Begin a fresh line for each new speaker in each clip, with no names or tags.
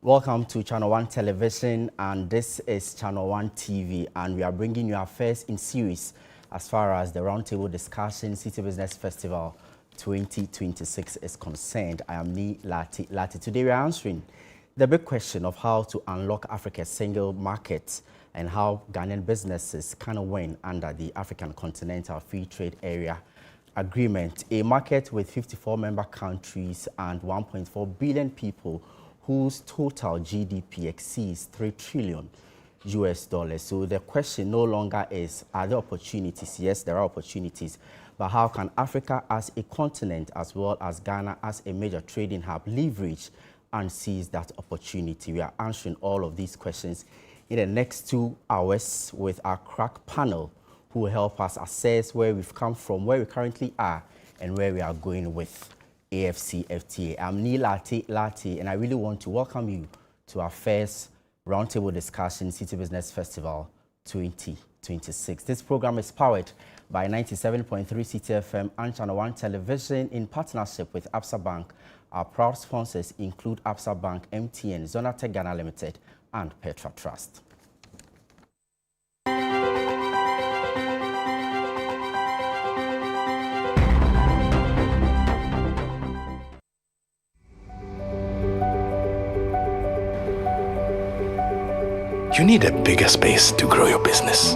Welcome to Channel 1 Television, and this is Channel 1 TV, and we are bringing you our first in series as far as the Roundtable Discussion Citi Business Festival 2026 is concerned. I am Ni Lati. Today we are answering the big question of how to unlock Africa's single market and how Ghanaian businesses can win under the African Continental Free Trade Area Agreement, a market with 54 member countries and 1.4 billion people whose total GDP exceeds $3 trillion. So the question no longer is, are there opportunities? Yes, there are opportunities, but how can Africa as a continent, as well as Ghana as a major trading hub, leverage and seize that opportunity? We are answering all of these questions in the next 2 hours with our crack panel, who will help us assess where we've come from, where we currently are, and where we are going with AfCFTA. I'm Ni Lati, and I really want to welcome you to our first Roundtable Discussion Citi Business Festival 2026. This program is powered by 97.3 Citi FM and Channel 1 Television in partnership with Absa Bank. Our proud sponsors include Absa Bank, MTN, Zonatech Ghana Limited, and Petra Trust.
You need a bigger space to grow your business.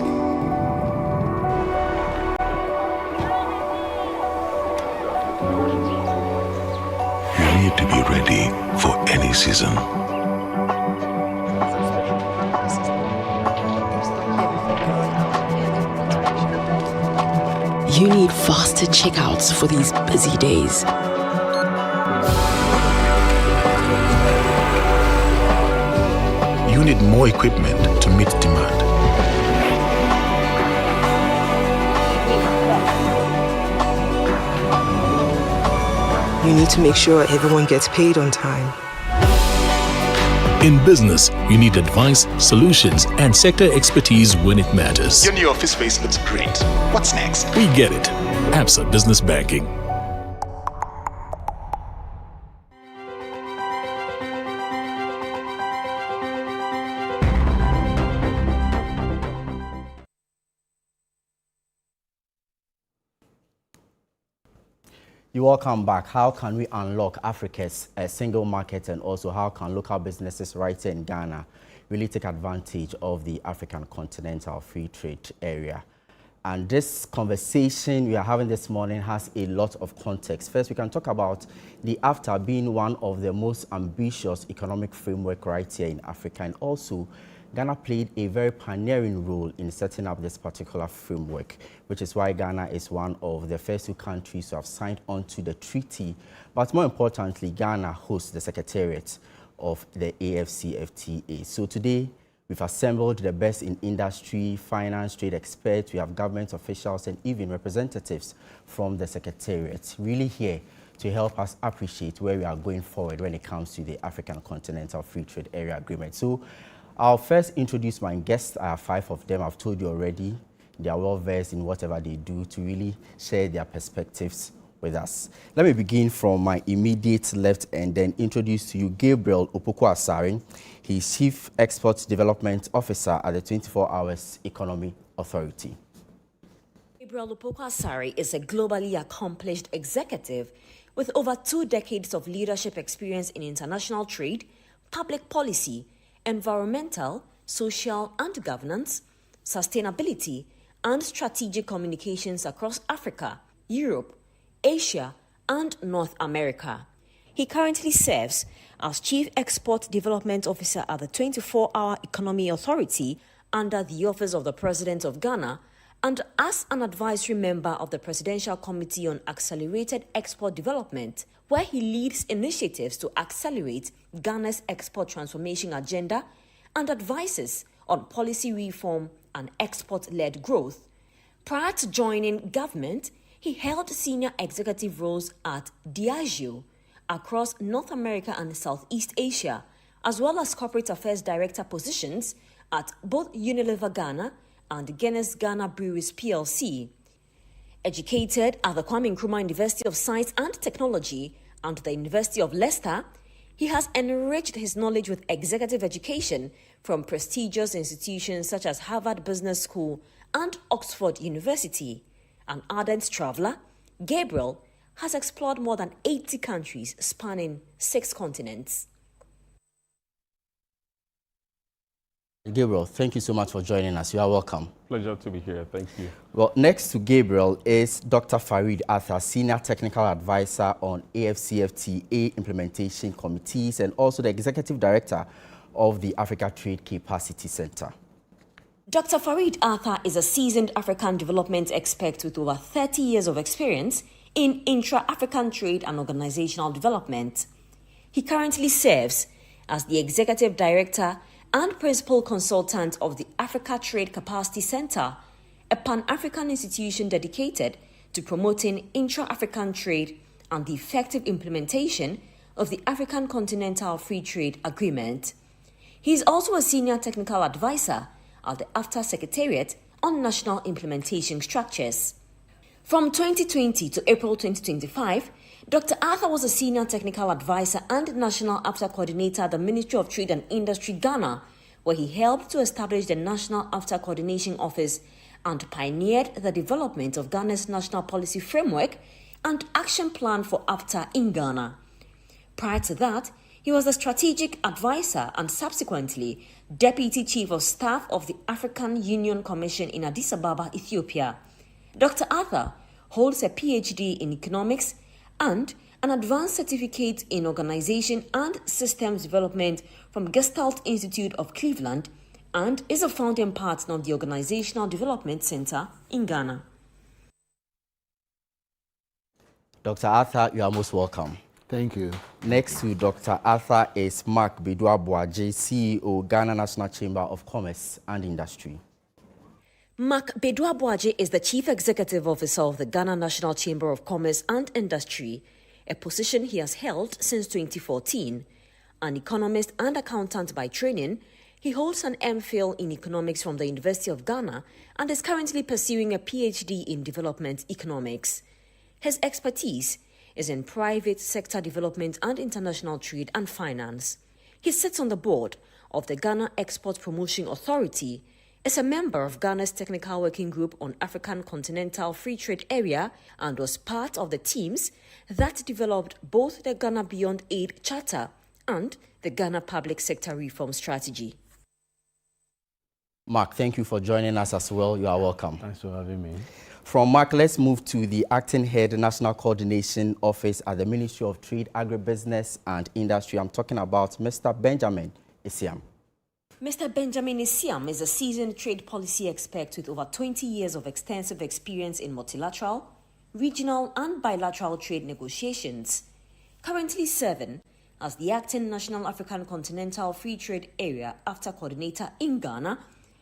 You need to be ready for any season.
You need faster checkouts for these busy days.
You need more equipment to meet demand.
You need to make sure everyone gets paid on time.
In business, you need advice, solutions, and sector expertise when it matters.
Your new office space looks great. What's next?
We get it. Absa Business Banking.
You're welcome back. How can we unlock Africa's single market, and also how can local businesses right here in Ghana really take advantage of the African Continental Free Trade Area? And this conversation we are having this morning has a lot of context. First, we can talk about the AfCFTA being one of the most ambitious economic framework right here in Africa, and also Ghana played a very pioneering role in setting up this particular framework, which is why Ghana is one of the first 2 countries to have signed on to the treaty. But more importantly, Ghana hosts the secretariat of the AfCFTA. So today, we've assembled the best in industry, finance, trade experts. We have government officials and even representatives from the secretariat really here to help us appreciate where we are going forward when it comes to the African Continental Free Trade Area Agreement. So I'll first introduce my guests. I have 5 of them. I've told you already. They are well versed in whatever they do to really share their perspectives with us. Let me begin from my immediate left and then introduce to you Gabriel Opoku-Asare. He's Chief Export Development Officer at the 24 Hours Economy Authority.
Gabriel Opoku-Asare is a globally accomplished executive with over 2 decades of leadership experience in international trade, public policy, environmental, social and governance, sustainability, and strategic communications across Africa, Europe, Asia, and North America. He currently serves as Chief Export Development Officer at the 24-Hour Economy Authority under the Office of the President of Ghana, and as an advisory member of the Presidential Committee on Accelerated Export Development, where he leads initiatives to accelerate Ghana's export transformation agenda and advises on policy reform and export-led growth. Prior to joining government, he held senior executive roles at Diageo across North America and Southeast Asia, as well as corporate affairs director positions at both Unilever Ghana and Guinness Ghana Breweries PLC. Educated at the Kwame Nkrumah University of Science and Technology and the University of Leicester, He has enriched his knowledge with executive education from prestigious institutions such as Harvard Business School and Oxford University. An ardent traveler, Gabriel has explored more than 80 countries spanning 6 continents.
Gabriel, thank you so much for joining us. You are welcome.
Pleasure to be here. Thank you.
Well, next to Gabriel is Dr. Farid Arthur, Senior Technical Advisor on AfCFTA Implementation Committees and also the Executive Director of the Africa Trade Capacity Center.
Dr. Farid Arthur is a seasoned African development expert with over 30 years of experience in intra-African trade and organizational development. He currently serves as the Executive Director and Principal Consultant of the Africa Trade Capacity Center, a Pan-African institution dedicated to promoting intra-African trade and the effective implementation of the African Continental Free Trade Agreement. He is also a Senior Technical Advisor at the AfCFTA Secretariat on National Implementation Structures. From 2020 to April 2025, Dr. Arthur was a Senior Technical Advisor and National AfCFTA Coordinator at the Ministry of Trade and Industry, Ghana, where he helped to establish the National AfCFTA Coordination Office and pioneered the development of Ghana's National Policy Framework and Action Plan for AfCFTA in Ghana. Prior to that, he was the Strategic Advisor and subsequently Deputy Chief of Staff of the African Union Commission in Addis Ababa, Ethiopia. Dr. Arthur holds a PhD in Economics and an advanced certificate in Organization and Systems Development from Gestalt Institute of Cleveland and is a founding partner of the Organizational Development Center in Ghana.
Dr. Arthur, you are most welcome.
Thank you.
Next to Dr. Arthur is Mark Bedua-Boaje, CEO, Ghana National Chamber of Commerce and Industry.
Mark Bedua-Boaje is the Chief Executive Officer of the Ghana National Chamber of Commerce and Industry, a position he has held since 2014. An economist and accountant by training, he holds an MPhil in economics from the University of Ghana and is currently pursuing a PhD in development economics. His expertise is in private sector development and international trade and finance. He sits on the board of the Ghana Export Promotion Authority, is a member of Ghana's Technical Working Group on African Continental Free Trade Area and was part of the teams that developed both the Ghana Beyond Aid Charter and the Ghana Public Sector Reform Strategy.
Mark, thank you for joining us as well. You are welcome.
Thanks for having me.
From Mark, let's move to the Acting Head National Coordination Office at the Ministry of Trade, Agribusiness and Industry. I'm talking about Mr. Benjamin Isiam.
Mr. Benjamin Isiam is a seasoned trade policy expert with over 20 years of extensive experience in multilateral, regional and bilateral trade negotiations. Currently serving as the Acting National African Continental Free Trade Area AfCFTA Coordinator in Ghana,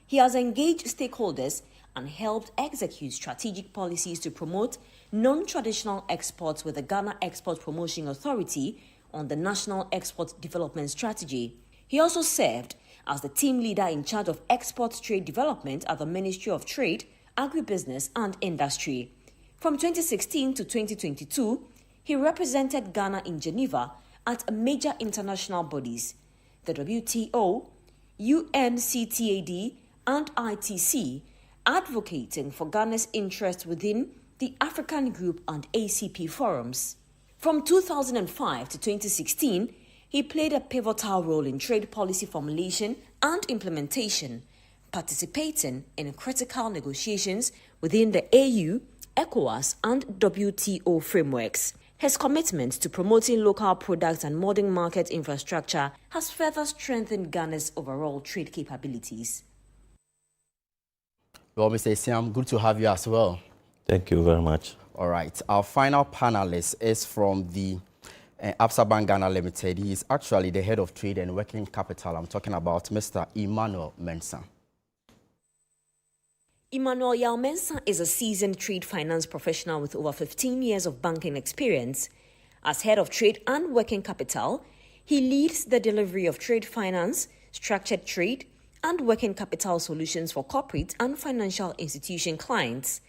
he has engaged stakeholders and helped execute strategic policies to promote non-traditional exports with the Ghana Export Promotion Authority on the National Export Development Strategy. He also served as the team leader in charge of export trade development at the Ministry of Trade, Agribusiness and Industry. From 2016 to 2022, he represented Ghana in Geneva at major international bodies, the WTO, UNCTAD and ITC, advocating for Ghana's interests within the African Group and ACP forums. From 2005 to 2016, he played a pivotal role in trade policy formulation and implementation, participating in critical negotiations within the AU, ECOWAS, and WTO frameworks. His commitment to promoting local products and modern market infrastructure has further strengthened Ghana's overall trade capabilities.
Well, Mr. Isiam, good to have you as well.
Thank you very much.
All right. Our final panelist is from the Absa Bank Ghana Limited. He is actually the head of trade and working capital. I'm talking about Mr. Emmanuel Mensah.
Emmanuel Mensah is a seasoned trade finance professional with over 15 years of banking experience. As head of trade and working capital, he leads the delivery of trade finance, structured trade, and working capital solutions for corporate and financial institution clients.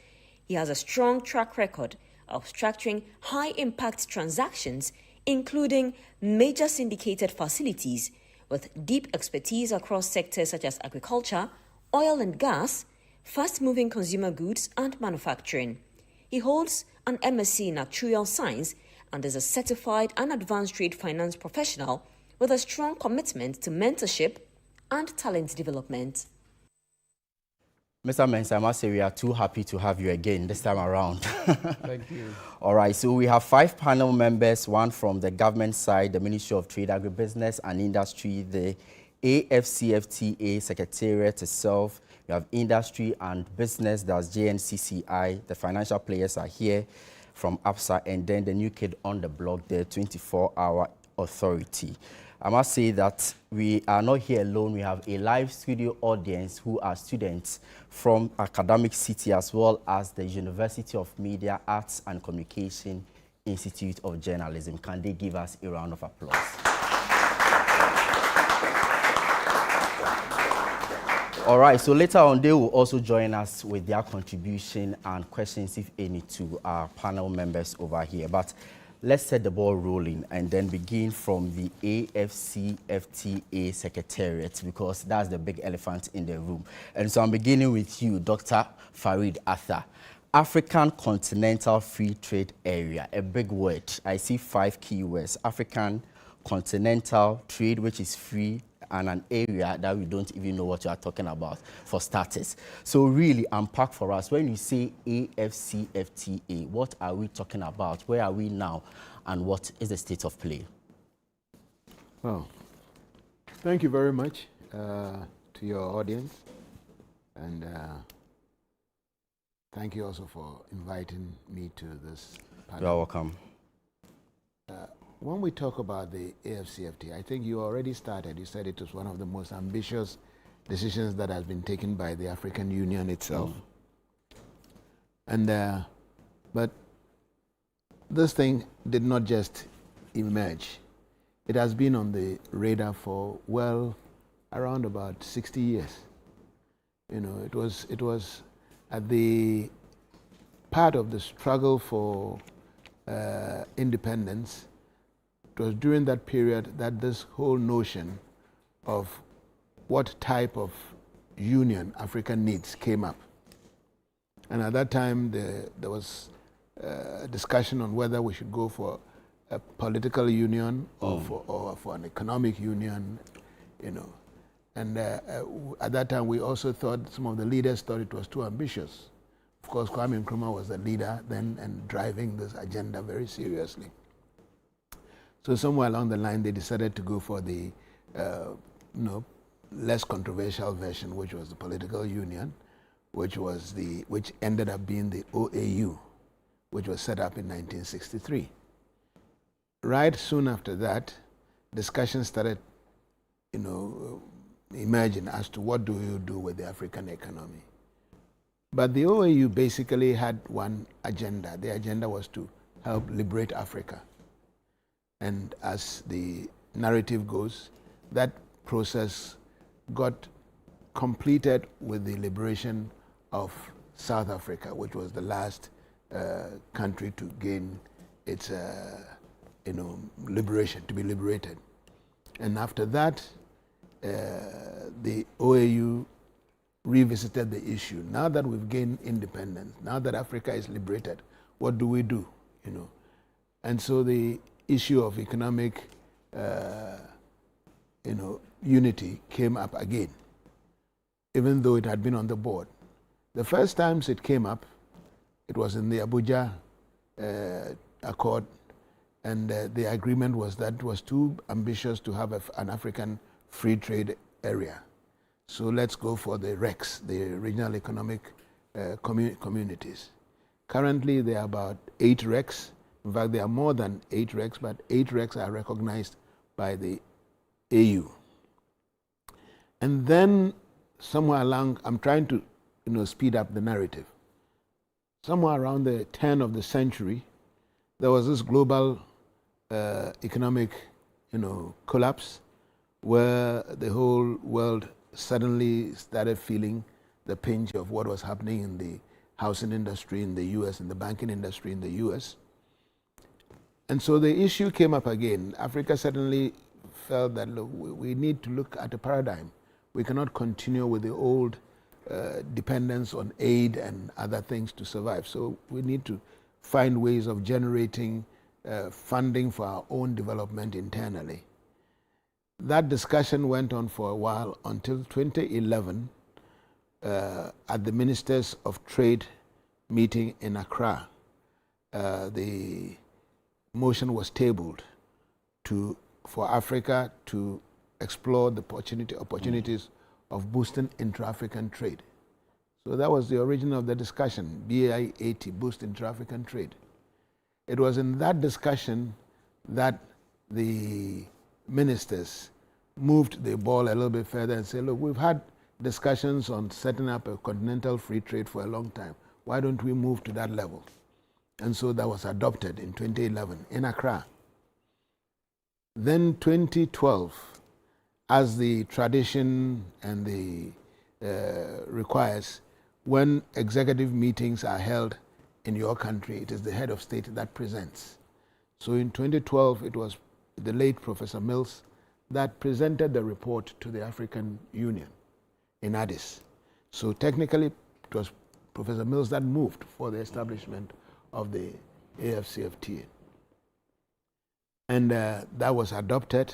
He has a strong track record of structuring high-impact transactions including major syndicated facilities with deep expertise across sectors such as agriculture, oil and gas, fast-moving consumer goods, and manufacturing. He holds an MSc in Actuarial Science and is a certified and advanced trade finance professional with a strong commitment to mentorship and talent development.
Mr. Mensah, I must say we are too happy to have you again this time around.
Thank you.
All right, so we have 5 panel members, one from the government side, the Ministry of Trade, Agribusiness and Industry, the AfCFTA Secretariat itself. We have Industry and Business, that's JNCCI. The financial players are here from APSA, and then the new kid on the block, the 24-hour authority. I must say that we are not here alone. We have a live studio audience who are students from academic Citi as well as the University of Media, Arts and Communication Institute of Journalism. Can they give us a round of applause? All right, so later on they will also join us with their contribution and questions, if any, to our panel members over here. But let's set the ball rolling and then begin from the AfCFTA Secretariat, because that's the big elephant in the room. And so I'm beginning with you, Dr. Farid Arthur. African Continental Free Trade Area, a big word. I see 5 key words. African Continental Trade, which is free, and an area that we don't even know what you are talking about, for starters. So really unpack for us, when you say AfCFTA, what are we talking about? Where are we now? And what is the state of play?
Well, thank you very much to your audience. And thank you also for inviting me to this panel.
You're welcome.
When we talk about the AfCFTA, I think you already started. You said it was one of the most ambitious decisions that has been taken by the African Union itself. And but this thing did not just emerge. It has been on the radar for, well, around about 60 years. You know, it was at the part of the struggle for independence. It was during that period that this whole notion of what type of union Africa needs came up. And at that time, there was a discussion on whether we should go for a political union or for an economic union, you know. And at that time, we also thought, some of the leaders thought it was too ambitious. Of course, Kwame Nkrumah was the leader then and driving this agenda very seriously. So somewhere along the line, they decided to go for the less controversial version, which was the political union, which ended up being the OAU, which was set up in 1963. Right soon after that, discussions started, emerging as to what do you do with the African economy. But the OAU basically had one agenda. The agenda was to help liberate Africa. And as the narrative goes, that process got completed with the liberation of South Africa, which was the last country to gain its liberation, to be liberated. And after that, the OAU revisited the issue. Now that we've gained independence, now that Africa is liberated, what do we do? And so the issue of economic unity came up again, even though it had been on the board. The first times it came up, it was in the Abuja Accord, and the agreement was that it was too ambitious to have an African free trade area. So let's go for the RECs, the regional economic communities. Currently, there are about 8 RECs. In fact, there are more than 8 RECs, but 8 RECs are recognized by the AU. And then somewhere along, I'm trying to speed up the narrative. Somewhere around the turn of the century, there was this global economic collapse where the whole world suddenly started feeling the pinch of what was happening in the housing industry in the US and the banking industry in the US. And so the issue came up again. Africa suddenly felt that, look, we need to look at a paradigm. We cannot continue with the old dependence on aid and other things to survive. So we need to find ways of generating funding for our own development internally. That discussion went on for a while until 2011 at the Ministers of Trade meeting in Accra. The motion was tabled for Africa to explore the opportunities of boosting intra-African trade. So that was the origin of the discussion, BAI 80, boost intra-African trade. It was in that discussion that the ministers moved the ball a little bit further and said, look, we've had discussions on setting up a continental free trade for a long time. Why don't we move to that level? And so that was adopted in 2011 in Accra. Then 2012, as the tradition and the requires, when executive meetings are held in your country, it is the head of state that presents. So in 2012, it was the late Professor Mills that presented the report to the African Union in Addis. So technically, it was Professor Mills that moved for the establishment of the AfCFTA. And that was adopted.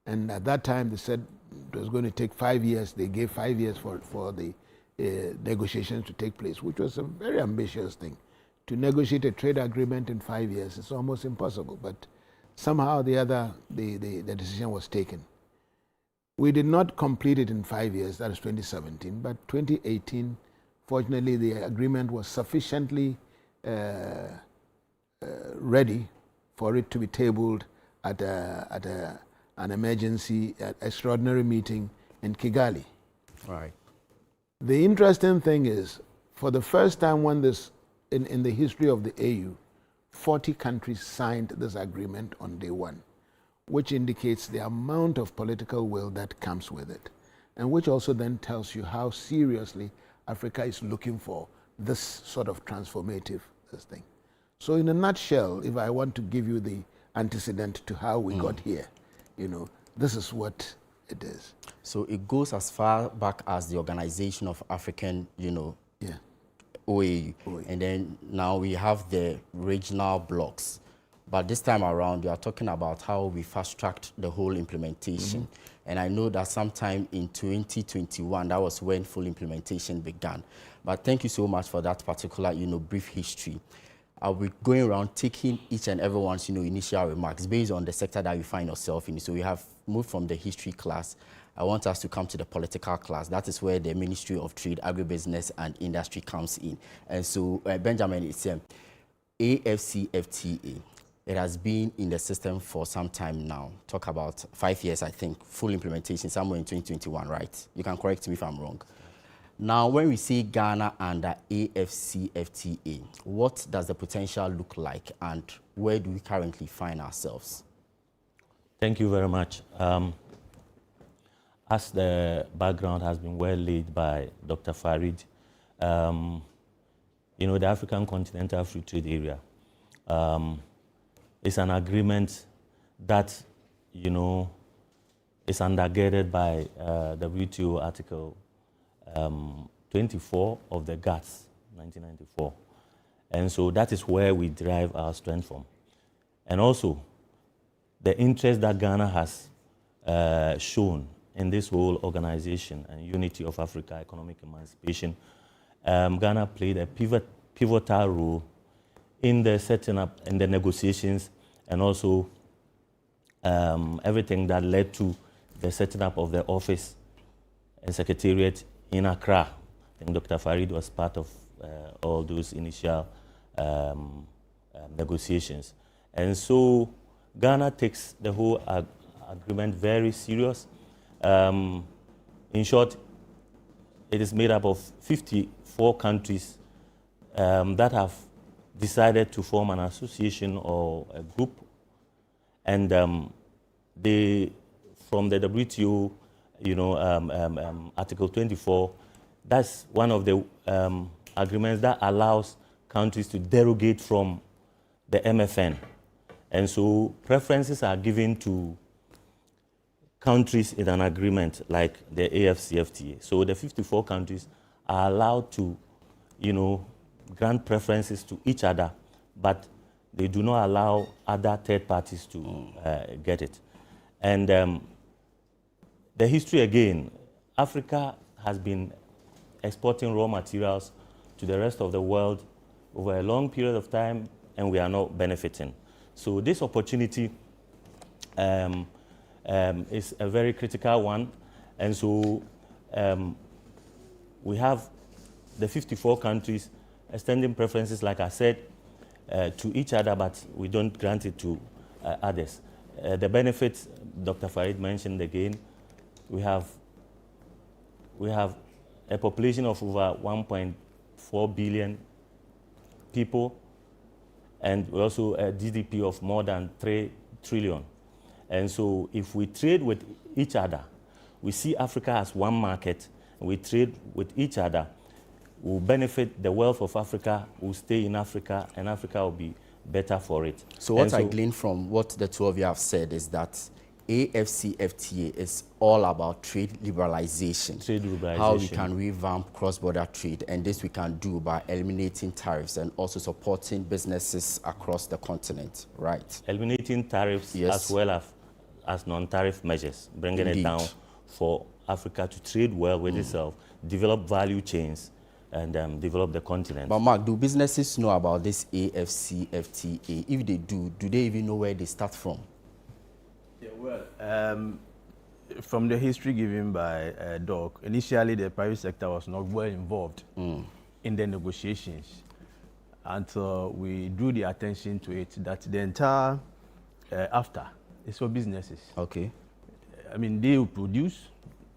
And at that time, they said it was going to take 5 years. They gave 5 years for the negotiations to take place, which was a very ambitious thing. To negotiate a trade agreement in 5 years is almost impossible. But somehow the decision was taken. We did not complete it in 5 years, that is 2017, but 2018, fortunately, the agreement was sufficiently ready for it to be tabled at an emergency, extraordinary meeting in Kigali.
Right.
The interesting thing is, for the first time when this, in the history of the AU, 40 countries signed this agreement on day one, which indicates the amount of political will that comes with it, and which also then tells you how seriously Africa is looking for this sort of transformative thing. So in a nutshell, if I want to give you the antecedent to how we got here, this is what it is.
So it goes as far back as the Organization of African, OAU. And then now we have the regional blocks. But this time around, we are talking about how we fast-tracked the whole implementation. And I know that sometime in 2021, that was when full implementation began. But thank you so much for that particular, brief history. I'll be going around taking each and everyone's, initial remarks based on the sector that you find yourself in. So we have moved from the history class. I want us to come to the political class. That is where the Ministry of Trade, Agribusiness and Industry comes in. And so, Benjamin, it's AfCFTA. It has been in the system for some time now. Talk about 5 years, I think, full implementation somewhere in 2021, right? You can correct me if I'm wrong. Now, when we see Ghana under AfCFTA, what does the potential look like and where do we currently find ourselves?
Thank you very much. As the background has been well laid by Dr. Farid, the African Continental Free Trade Area is an agreement that, is undergirded by WTO Article 24 of the GATS, 1994. And so that is where we derive our strength from. And also, the interest that Ghana has shown in this whole organization and unity of Africa, economic emancipation, Ghana played a pivotal role in the setting up, in the negotiations, and also everything that led to the setting up of the office and secretariat in Accra. I think Dr. Farid was part of all those initial negotiations. And so Ghana takes the whole agreement very serious. In short, it is made up of 54 countries that have decided to form an association or a group. And they, from the WTO, Article 24, that's one of the agreements that allows countries to derogate from the MFN. And so preferences are given to countries in an agreement like the AfCFTA. So the 54 countries are allowed to, grant preferences to each other, but they do not allow other third parties to get it. And the history again, Africa has been exporting raw materials to the rest of the world over a long period of time, and we are not benefiting. So this opportunity is a very critical one. And so we have the 54 countries extending preferences, like I said, to each other, but we don't grant it to others. The benefits Dr. Farid mentioned again, we have a population of over 1.4 billion people, and also a GDP of more than 3 trillion. And so if we trade with each other, we see Africa as one market, and we trade with each other, we'll benefit. The wealth of Africa will stay in Africa, and Africa will be better for it.
So what I glean from what the two of you have said is that AfCFTA is all about trade liberalization.
Trade liberalization.
How we can revamp cross-border trade, and this we can do by eliminating tariffs and also supporting businesses across the continent, right?
Eliminating tariffs, yes, as well as non-tariff measures, bringing Indeed. It down for Africa to trade well with itself, develop value chains, and develop the continent.
But Mark, do businesses know about this AfCFTA? If they do they even know where they start from?
Yeah, well, from the history given by Doc, initially the private sector was not well involved in the negotiations until we drew the attention to it that the entire AfTA is for businesses.
Okay.
I mean, they will produce,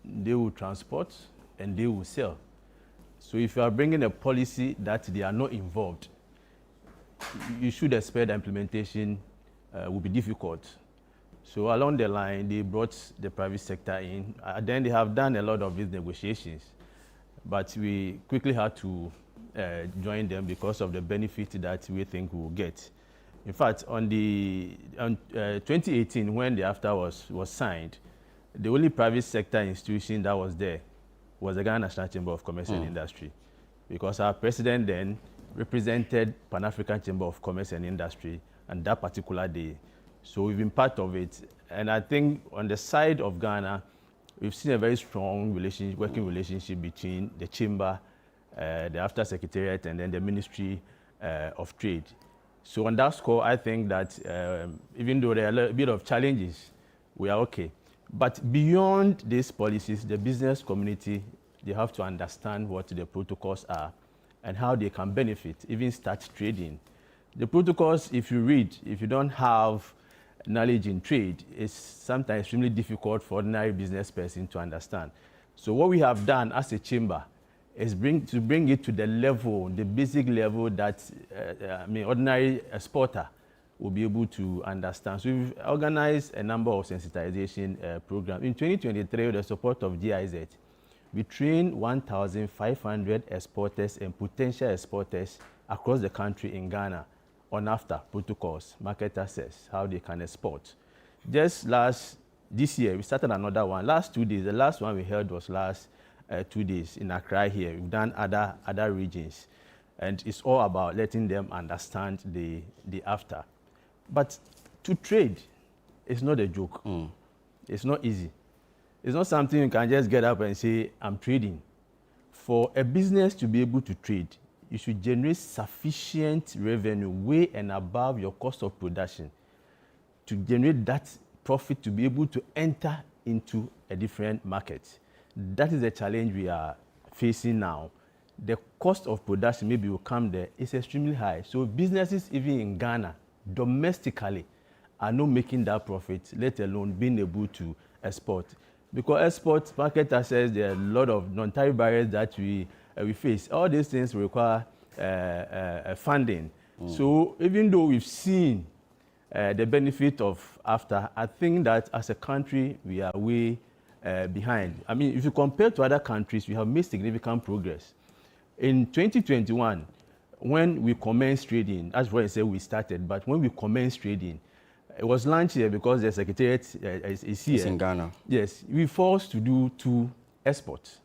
they will transport, and they will sell. So if you are bringing a policy that they are not involved, you should expect the implementation will be difficult. So along the line, they brought the private sector in. Then they have done a lot of these negotiations, but we quickly had to join them because of the benefit that we think we will get. In fact, on 2018, when the AfTA was signed, the only private sector institution that was there was the Ghana National Chamber of Commerce and Industry, because our president then represented Pan-African Chamber of Commerce and Industry on that particular day. So we've been part of it. And I think on the side of Ghana, we've seen a very strong working relationship between the Chamber, the AfTA Secretariat, and then the Ministry of Trade. So on that score, I think that even though there are a bit of challenges, we are okay. But beyond these policies, the business community, they have to understand what the protocols are and how they can benefit, even start trading. The protocols, if you don't have knowledge in trade, it's sometimes extremely difficult for ordinary business person to understand. So what we have done as a chamber is to bring it to the level, the basic level that ordinary exporter will be able to understand. So we've organized a number of sensitization programs. In 2023, with the support of GIZ, we trained 1,500 exporters and potential exporters across the country in Ghana on AfTA protocols, market access, how they can export. Just this year, we started another one. Last 2 days, the last one we held was last 2 days in Accra here. We've done other regions. And it's all about letting them understand the AfTA. But to trade, it's not a joke. It's not easy. It's not something you can just get up and say, I'm trading. For a business to be able to trade, you should generate sufficient revenue way and above your cost of production to generate that profit to be able to enter into a different market. That is the challenge we are facing now. The cost of production maybe will come there. It's extremely high. So businesses even in Ghana, domestically, are not making that profit, let alone being able to export. Because export, market access, there are a lot of non-tariff barriers that we face. All these things require funding. So even though we've seen the benefit of AfTA, I think that as a country, we are way behind. I mean, if you compare to other countries, we have made significant progress. In 2021, when we commenced trading, that's why I say we started, but when we commenced trading, It was launched here because the secretariat is here.
It's in Ghana.
Yes, we forced to do 2 exports.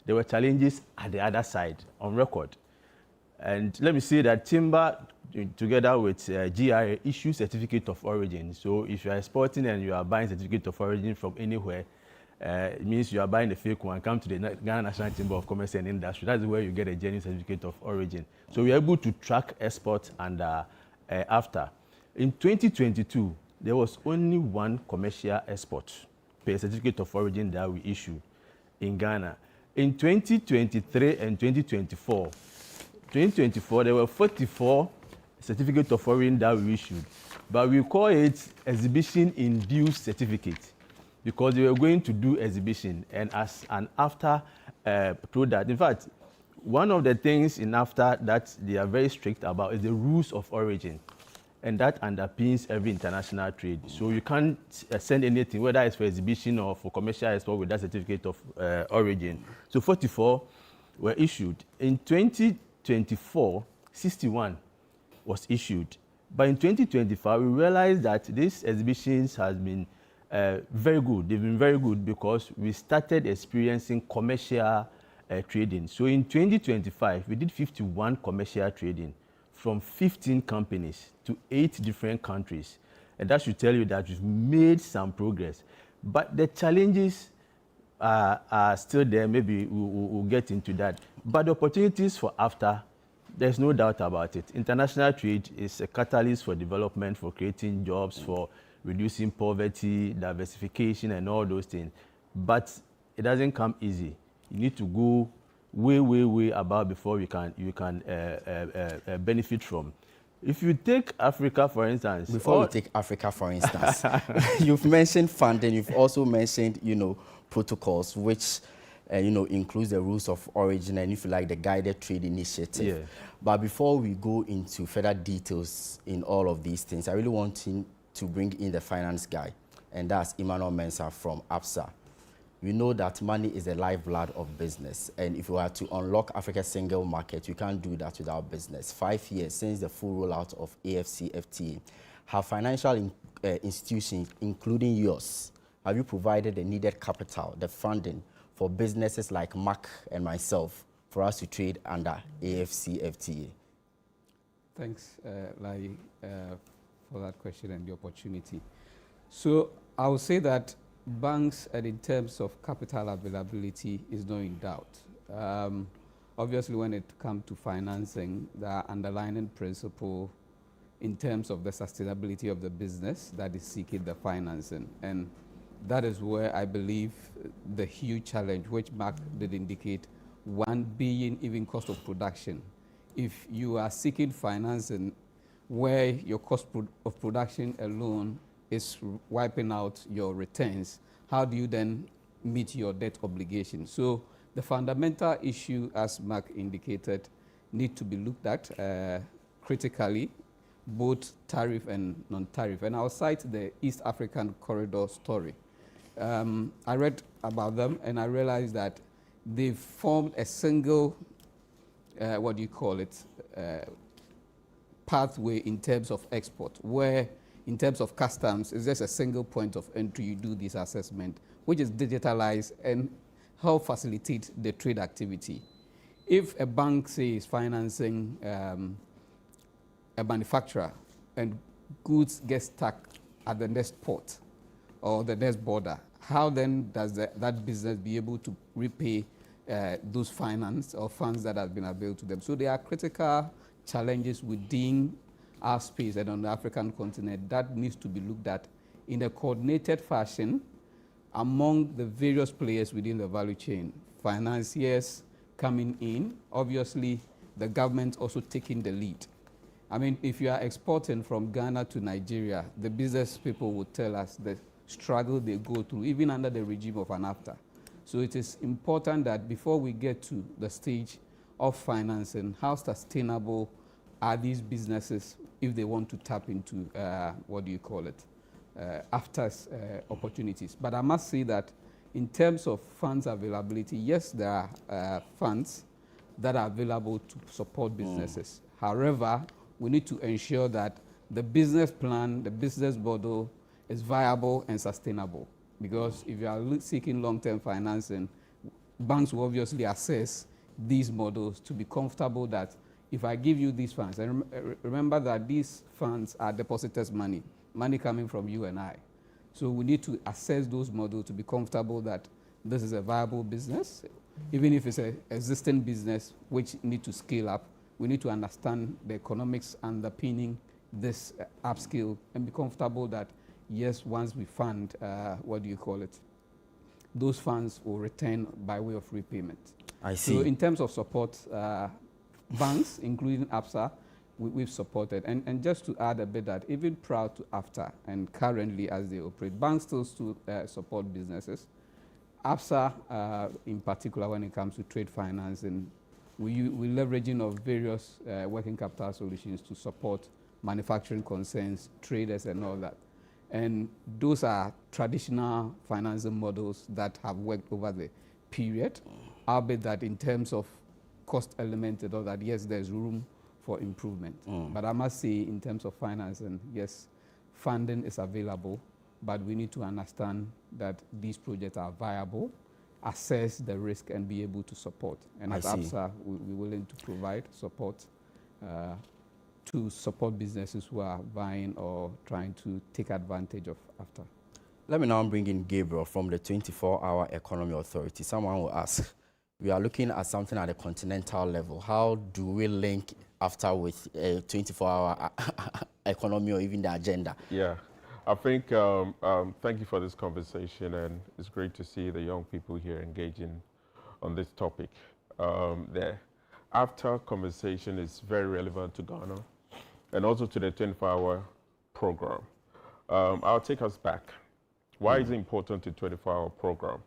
There were challenges at the other side on record. And let me say that timber, together with GRA, issues certificate of origin. So if you are exporting and you are buying certificate of origin from anywhere, it means you are buying a fake one. Come to the Ghana National Chamber of Commerce and Industry. That's where you get a genuine certificate of origin. So we are able to track exports under AfCFTA. In 2022, there was only 1 commercial export per certificate of origin that we issued in Ghana. In 2023 and 2024, there were 44 certificates of origin that we issued, but we call it exhibition-induced certificate because we were going to do exhibition and as an AfCFTA product. In fact, one of the things in AfCFTA that they are very strict about is the rules of origin, and that underpins every international trade. So you can't send anything, whether it's for exhibition or for commercial export, with that certificate of origin. So 44 were issued. In 2024, 61 was issued. But in 2025, we realized that these exhibitions has been very good. They've been very good because we started experiencing commercial trading. So in 2025, we did 51 commercial trading from 15 companies to 8 different countries. And that should tell you that we've made some progress. But the challenges are still there. Maybe we'll get into that. But the opportunities for AfCFTA, there's no doubt about it. International trade is a catalyst for development, for creating jobs, for reducing poverty, diversification, and all those things. But it doesn't come easy. You need to go way above before you can benefit from. If you take Africa, for instance.
Before we take Africa, for instance, you've mentioned funding. You've also mentioned, protocols, which, includes the rules of origin and, if you like, the guided trade initiative.
Yeah.
But before we go into further details in all of these things, I really want to bring in the finance guy, and that's Emmanuel Mensah from ABSA. We know that money is the lifeblood of business, and if you are to unlock Africa's single market, you can't do that without business. 5 years since the full rollout of AfCFTA, have financial institutions, including yours, have you provided the needed capital, the funding for businesses like Mark and myself for us to trade under AfCFTA?
Thanks, Lai, for that question and the opportunity. So I would say that banks, and in terms of capital availability, is not in doubt. Obviously, when it comes to financing, the underlying principle in terms of the sustainability of the business that is seeking the financing. And that is where I believe the huge challenge, which Mark did indicate, one being even cost of production. If you are seeking financing where your cost of production alone is wiping out your returns, how do you then meet your debt obligation? So the fundamental issue, as Mark indicated, need to be looked at critically, both tariff and non-tariff. And I'll cite the East African Corridor story. I read about them and I realized that they've formed a single, pathway in terms of export, where in terms of customs, it's just a single point of entry. You do this assessment, which is digitalized and help facilitate the trade activity. If a bank, say, is financing a manufacturer and goods get stuck at the next port or the next border, how then does that business be able to repay those finance or funds that have been available to them? So there are critical challenges within our space and on the African continent that needs to be looked at in a coordinated fashion among the various players within the value chain. Financiers coming in, obviously the government also taking the lead. I mean, if you are exporting from Ghana to Nigeria, the business people would tell us the struggle they go through, even under the regime of an AfCFTA. So it is important that before we get to the stage of financing, how sustainable are these businesses if they want to tap into, AfCFTA's opportunities. But I must say that in terms of funds availability, yes, there are funds that are available to support businesses. However, we need to ensure that the business plan, the business model is viable and sustainable. Because if you are seeking long-term financing, banks will obviously assess these models to be comfortable that if I give you these funds, and remember that these funds are depositors' money coming from you and I. So we need to assess those models to be comfortable that this is a viable business. Even if it's an existing business which need to scale up, we need to understand the economics underpinning this upscale and be comfortable that, yes, once we fund, those funds will return by way of repayment.
I see.
So in terms of support, banks, including AfCFTA, we've supported. And just to add a bit that even prior to AfCFTA and currently as they operate, banks still support businesses. AfCFTA, in particular when it comes to trade financing, we're leveraging of various working capital solutions to support manufacturing concerns, traders and all that. And those are traditional financing models that have worked over the period. Albeit that in terms of cost element and all that, yes, there's room for improvement. But I must say, in terms of financing, yes, funding is available, but we need to understand that these projects are viable, assess the risk, and be able to support. And as AfCFTA, we're willing to provide support to support businesses who are buying or trying to take advantage of AfCFTA.
Let me now bring in Gabriel from the 24-Hour Economy Authority. Someone will ask, we are looking at something at a continental level. How do we link AfCFTA with a 24-hour economy or even the agenda?
Yeah, I think, thank you for this conversation, and it's great to see the young people here engaging on this topic. The AfCFTA conversation is very relevant to Ghana and also to the 24-hour program. I'll take us back. Why is it important to 24-hour program?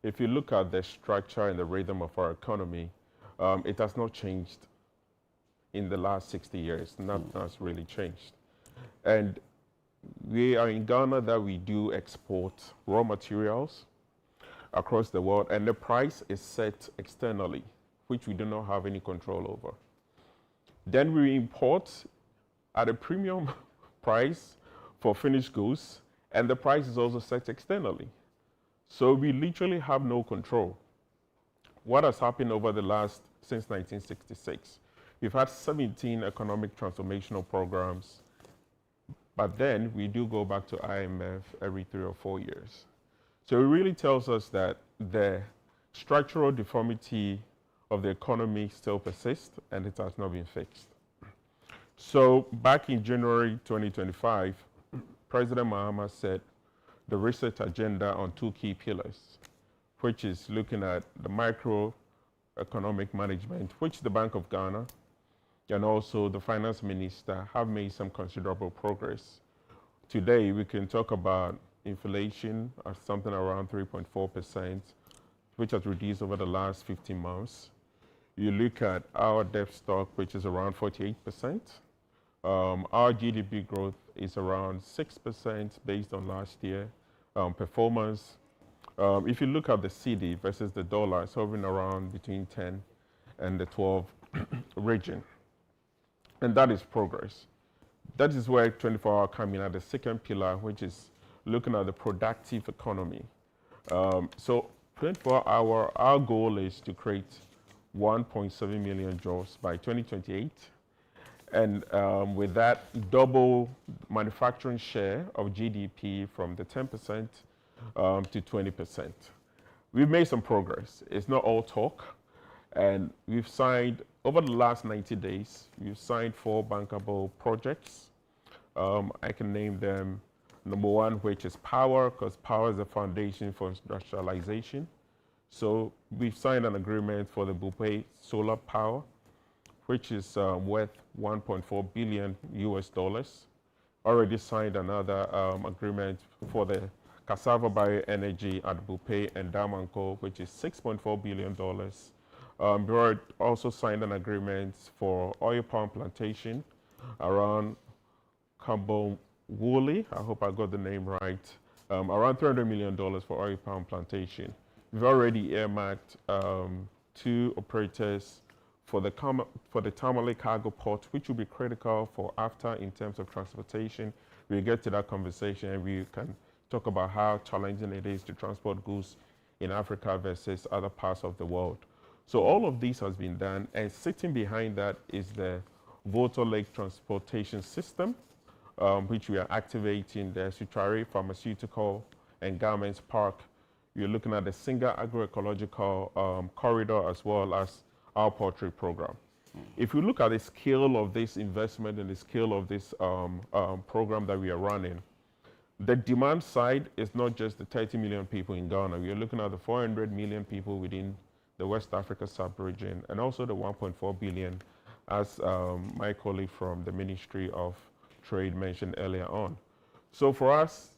If you look at the structure and the rhythm of our economy, it has not changed in the last 60 years. Nothing has really changed. And we are in Ghana that we do export raw materials across the world, and the price is set externally, which we do not have any control over. Then we import at a premium price for finished goods, and the price is also set externally. So we literally have no control. What has happened over the last, since 1966? We've had 17 economic transformational programs, but then we do go back to IMF every 3 or 4 years. So it really tells us that the structural deformity of the economy still persists and it has not been fixed. So back in January 2025, President Mahama set the research agenda on 2 key pillars, which is looking at the microeconomic management, which the Bank of Ghana and also the finance minister have made some considerable progress. Today, we can talk about inflation at something around 3.4%, which has reduced over the last 15 months. You look at our debt stock, which is around 48%. Our GDP growth is around 6% based on last year performance. If you look at the Citi versus the dollar, it's hovering around between 10 and the 12 region. And that is progress. That is where 24-hour come in at the second pillar, which is looking at the productive economy. So 24-hour, our goal is to create 1.7 million jobs by 2028. And with that, double manufacturing share of GDP from the 10% to 20%. We've made some progress. It's not all talk. And we've signed, over the last 90 days, we've signed 4 bankable projects. I can name them. Number 1, which is power, because power is the foundation for industrialization. So we've signed an agreement for the Bupe solar power, which is worth $1.4 billion US. Already signed another agreement for the cassava bioenergy at Bupe and Damanko, which is $6.4 billion. We also signed an agreement for oil palm plantation around Kambonwoli, I hope I got the name right, around $300 million for oil palm plantation. We've already earmarked 2 operators for the Tamale cargo port, which will be critical for AfCFTA in terms of transportation. We'll get to that conversation and we can talk about how challenging it is to transport goods in Africa versus other parts of the world. So all of this has been done, and sitting behind that is the Volta Lake Transportation System, which we are activating, the Suchari Pharmaceutical and Garments Park. We're looking at the single agroecological corridor as well as our poultry program. If you look at the scale of this investment and the scale of this program that we are running, the demand side is not just the 30 million people in Ghana. We are looking at the 400 million people within the West Africa sub-region, and also the 1.4 billion, as my colleague from the Ministry of Trade mentioned earlier on. So for us,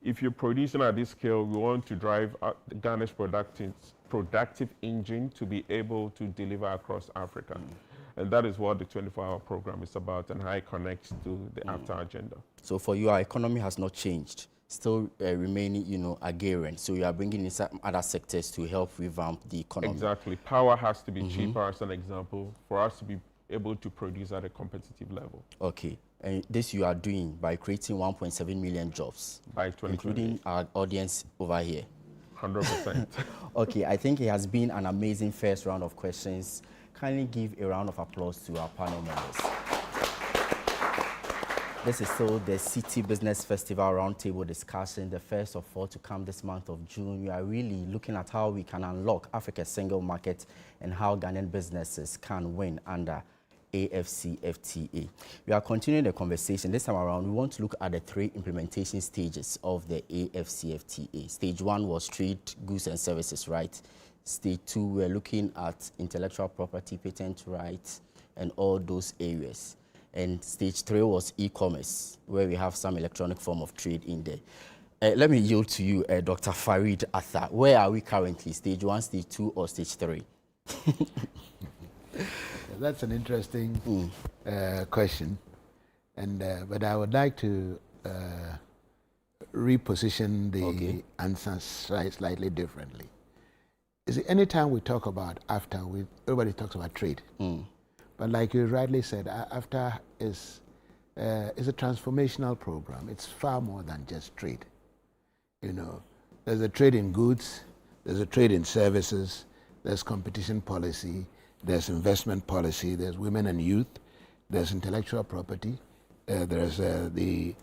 if you're producing at this scale, we want to drive Ghana's productive engine to be able to deliver across Africa. And that is what the 24-hour program is about and how it connects to the AfCFTA agenda.
So for you, our economy has not changed, still remaining, agrarian. So you are bringing in some other sectors to help revamp the economy.
Exactly. Power has to be cheaper, as an example, for us to be able to produce at a competitive level.
Okay. And this you are doing by creating 1.7 million jobs,
by 2028.
Including our audience over here.
100%.
Okay, I think it has been an amazing first round of questions. Kindly give a round of applause to our panel members. This is still the Citi Business Festival Roundtable discussion, the first of 4 to come this month of June. We are really looking at how we can unlock Africa's single market and how Ghanaian businesses can win under AfCFTA. We are continuing the conversation. This time around, we want to look at the 3 implementation stages of the AfCFTA. Stage 1 was trade, goods and services, right? Stage 2, we're looking at intellectual property, patent rights, and all those areas. And stage 3 was e-commerce, where we have some electronic form of trade in there. Let me yield to you, Dr. Farid Athar. Where are we currently? Stage 1, stage 2, or stage 3?
That's an interesting question, and but I would like to reposition the answers slightly differently. You see, anytime we talk about AfCFTA, everybody talks about trade. But like you rightly said, AfCFTA is a transformational program. It's far more than just trade. There's a trade in goods, there's a trade in services, there's competition policy, there's investment policy, there's women and youth, there's intellectual property, there's the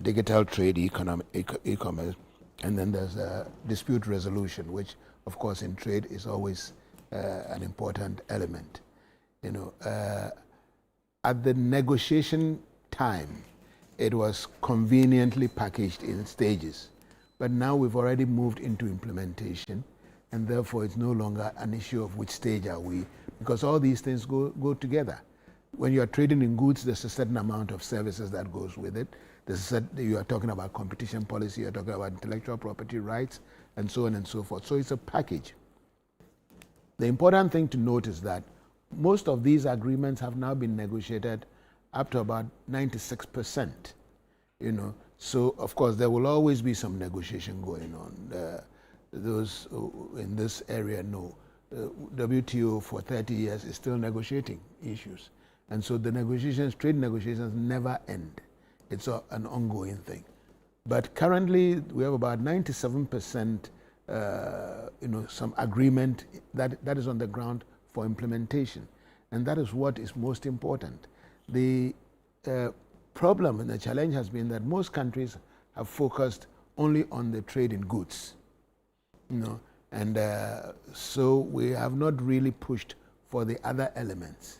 digital trade, e-commerce, and then there's dispute resolution, which of course in trade is always an important element. At the negotiation time, it was conveniently packaged in stages, but now we've already moved into implementation, and therefore it's no longer an issue of which stage are we, because all these things go together. When you are trading in goods, there's a certain amount of services that goes with it. You are talking about competition policy, you're talking about intellectual property rights, and so on and so forth. So it's a package. The important thing to note is that most of these agreements have now been negotiated up to about 96%. So of course there will always be some negotiation going on. Those in this area know. WTO for 30 years is still negotiating issues. And so the trade negotiations never end. It's an ongoing thing. But currently we have about 97% some agreement that is on the ground for implementation. And that is what is most important. The problem and the challenge has been that most countries have focused only on the trade in goods. And so we have not really pushed for the other elements.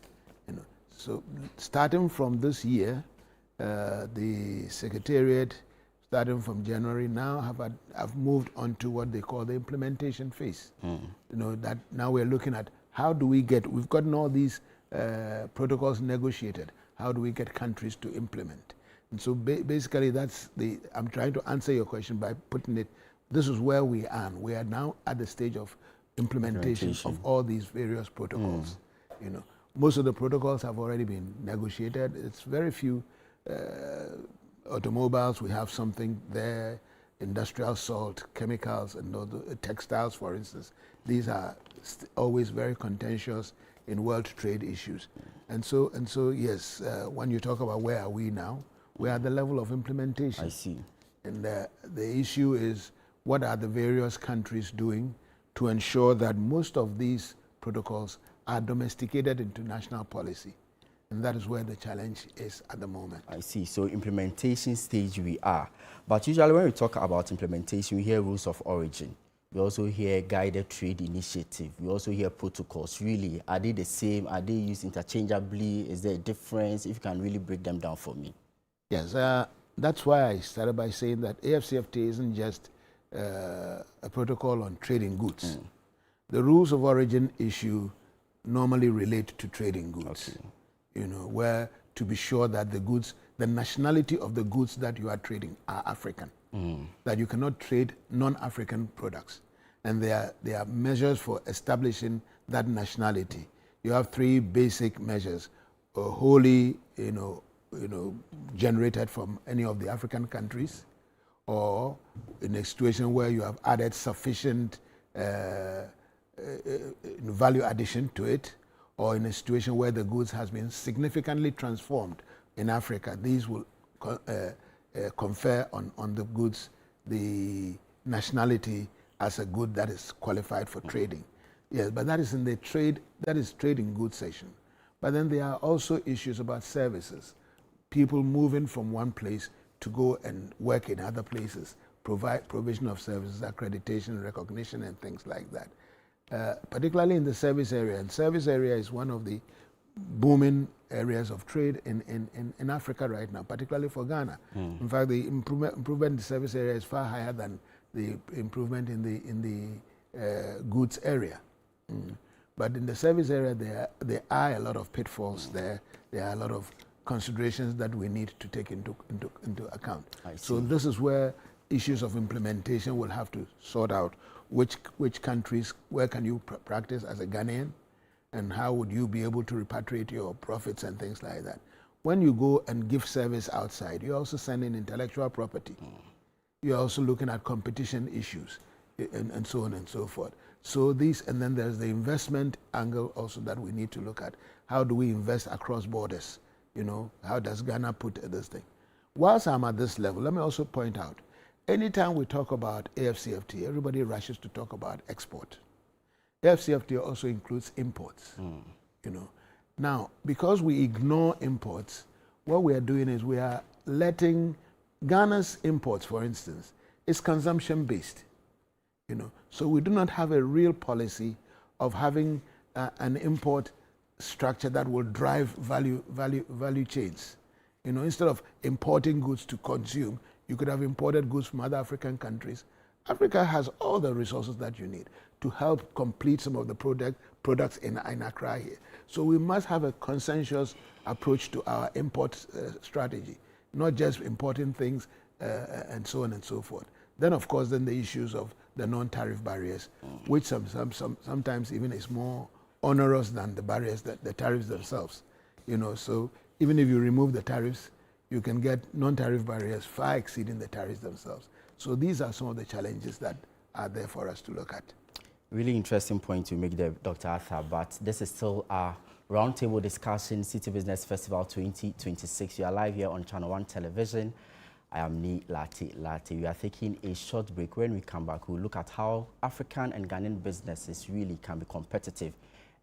So starting from this year, the Secretariat, starting from January now, have moved on to what they call the implementation phase. That now we're looking at how do we've gotten all these protocols negotiated, how do we get countries to implement? And so basically I'm trying to answer your question by putting it, this is where we are. We are now at the stage of implementation of all these various protocols. Most of the protocols have already been negotiated. It's very few automobiles, we have something there, industrial salt, chemicals, and textiles, for instance. These are always very contentious in world trade issues. And so yes, when you talk about where are we now, we're at the level of implementation.
I see.
And the issue is, what are the various countries doing to ensure that most of these protocols are domesticated into national policy? And that is where the challenge is at the moment.
I see. So implementation stage we are. But usually when we talk about implementation, we hear rules of origin. We also hear guided trade initiative. We also hear protocols. Really, are they the same? Are they used interchangeably? Is there a difference? If you can really break them down for me.
Yes, that's why I started by saying that AfCFTA isn't just a protocol on trading goods. The rules of origin issue normally relate to trading goods. Okay. You know, where to be sure that the goods, the nationality of the goods that you are trading are African. That you cannot trade non-African products. And there are measures for establishing that nationality. You have three basic measures, wholly, generated from any of the African countries, or in a situation where you have added sufficient value addition to it, or in a situation where the goods has been significantly transformed in Africa. These will confer on the goods the nationality as a good that is qualified for trading. Yes, but that is in the trade, that is trading goods section. But then there are also issues about services. People moving from one place to go and work in other places, provision of services, accreditation, recognition, and things like that. Particularly in the service area. And service area is one of the booming areas of trade in Africa right now, particularly for Ghana. In fact, the improvement in the service area is far higher than the improvement in the goods area. But in the service area, there are a lot of pitfalls there. There are a lot of considerations that we need to take into account. So this is where issues of implementation will have to sort out which countries, where can you practice as a Ghanaian, and how would you be able to repatriate your profits and things like that. When you go and give service outside, you're also sending intellectual property. You're also looking at competition issues and so on and so forth. So these, and then there's the investment angle also that we need to look at. How do we invest across borders? You know, how does Ghana put this thing? Whilst I'm at this level, let me also point out, anytime we talk about AfCFTA, everybody rushes to talk about export. AfCFTA also includes imports. You know, now because we ignore imports, what we are doing is we are letting Ghana's imports, for instance, is consumption based. You know, so we do not have a real policy of having an import structure that will drive value chains. You know, instead of importing goods to consume, you could have imported goods from other African countries. Africa has all the resources that you need to help complete some of the products in Accra here. So we must have a consensus approach to our import strategy, not just importing things and so on and so forth. Then, of course, then the issues of the non-tariff barriers, which sometimes even is more onerous than the barriers, the tariffs themselves. You know, so even if you remove the tariffs, you can get non-tariff barriers far exceeding the tariffs themselves. So these are some of the challenges that are there for us to look at.
Really interesting point you make there, Dr. Arthur, but this is still our roundtable discussion, Citi Business Festival 2026. We are live here on Channel 1 Television. I am Ni Latte. We are taking a short break. When we come back, we'll look at how African and Ghanaian businesses really can be competitive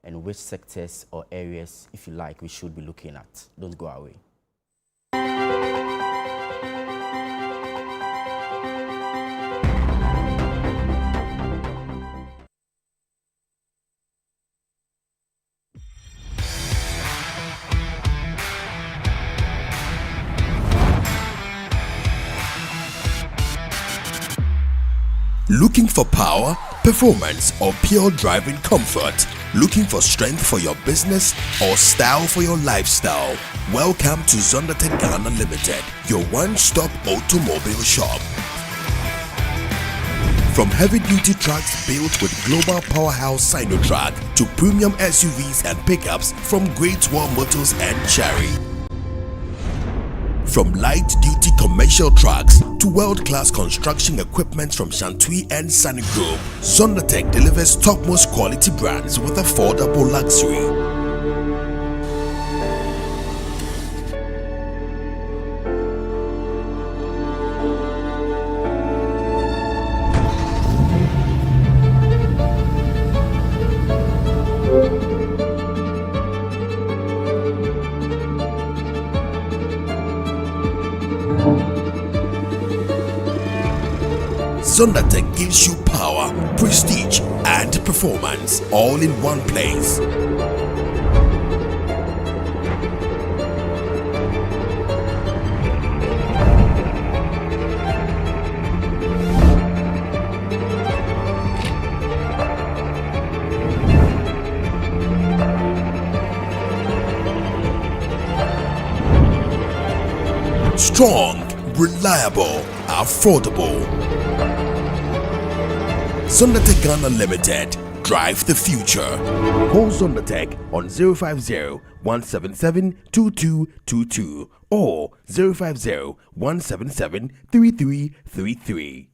and which sectors or areas, if you like, we should be looking at. Don't go away.
Looking for power, performance, or pure driving comfort? Looking for strength for your business or style for your lifestyle? Welcome to Zondertech Ghana Limited, your one-stop automobile shop. From heavy-duty trucks built with global powerhouse Sinotrack to premium SUVs and pickups from Great Wall Motors and Cherry. From light-duty commercial trucks to world-class construction equipment from Shantui and Sunny Group, Zondertech delivers topmost quality brands with affordable luxury. Zondatech gives you power, prestige, and performance all in one place. Strong, reliable, affordable. Zondatech Ghana Limited. Drive the future. Call Zondatech on 050-177-2222 or 050-177-3333.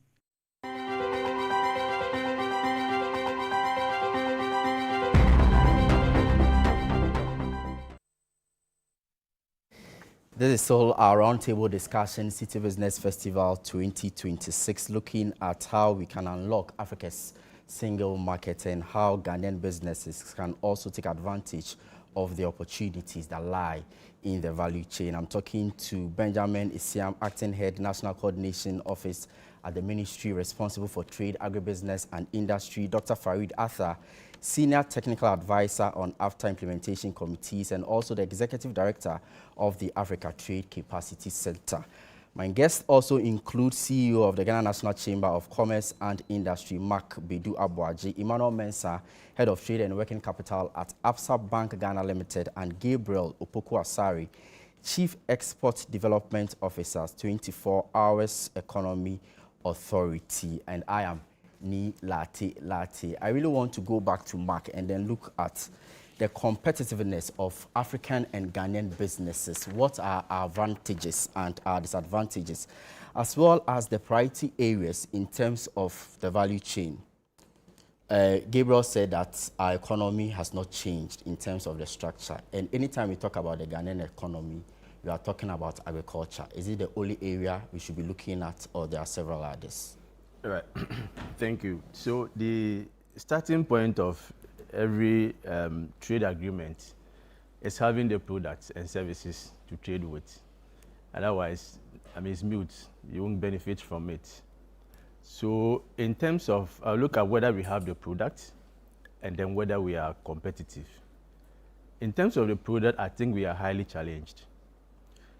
This is all our roundtable discussion, Citi Business Festival 2026, looking at how we can unlock Africa's single market and how Ghanaian businesses can also take advantage of the opportunities that lie in the value chain. I'm talking to Benjamin Isiam, Acting Head, National Coordination Office at the Ministry responsible for Trade, Agribusiness and Industry, Dr. Farid Arthur, Senior Technical Advisor on AfCFTA Implementation Committees, and also the Executive Director of the Africa Trade Capacity Center. My guests also include CEO of the Ghana National Chamber of Commerce and Industry, Mark Bedu Abuaji, Emmanuel Mensah, Head of Trade and Working Capital at Absa Bank Ghana Limited, and Gabriel Opoku-Asare, Chief Export Development Officer, 24 Hours Economy Authority. And I am Ni Latte. I really want to go back to Mark and then look at the competitiveness of African and Ghanaian businesses. What are our advantages and our disadvantages, as well as the priority areas in terms of the value chain? Gabriel said that our economy has not changed in terms of the structure. And anytime we talk about the Ghanaian economy, we are talking about agriculture. Is it the only area we should be looking at, or there are several others?
All right. Thank you. So the starting point of every trade agreement is having the products and services to trade with. Otherwise, it's mute. You won't benefit from it. So in terms of, I'll look at whether we have the product and then whether we are competitive. In terms of the product, I think we are highly challenged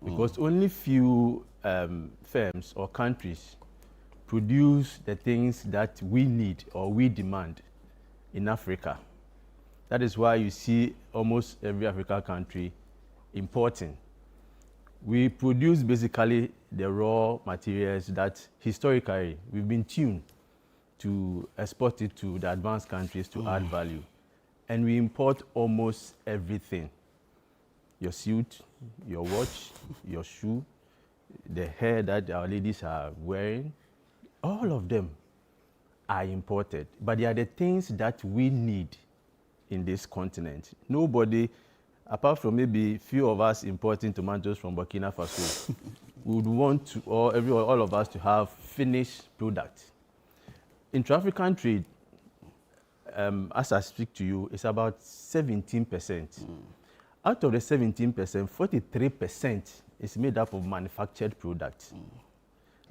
because only few firms or countries produce the things that we need or we demand in Africa. That is why you see almost every African country importing. We produce basically the raw materials that historically we've been tuned to export it to the advanced countries to add value. And we import almost everything. Your suit, your watch, your shoe, the hair that our ladies are wearing, all of them are imported. But they are the things that we need in this continent. Nobody, apart from maybe few of us importing tomatoes from Burkina Faso, would want to, or all of us to have finished product. Intra-African trade, as I speak to you, is about 17%. Out of the 17%, 43% is made up of manufactured products.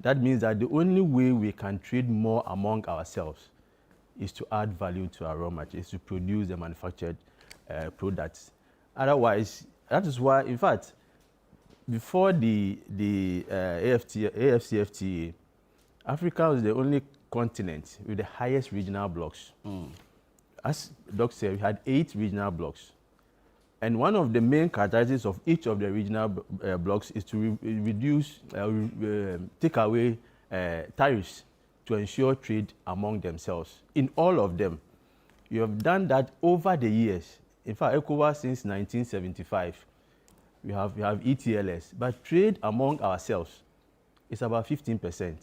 That means that the only way we can trade more among ourselves is to add value to our raw materials, to produce the manufactured products. Otherwise, that is why, in fact, before the AfCFTA, Africa was the only continent with the highest regional blocks. As Doc said, we had 8 regional blocks. And one of the main characteristics of each of the regional blocks is to take away tariffs to ensure trade among themselves. In all of them, you have done that over the years. In fact, ECOWAS since 1975, we have ETLS, but trade among ourselves is about 15%.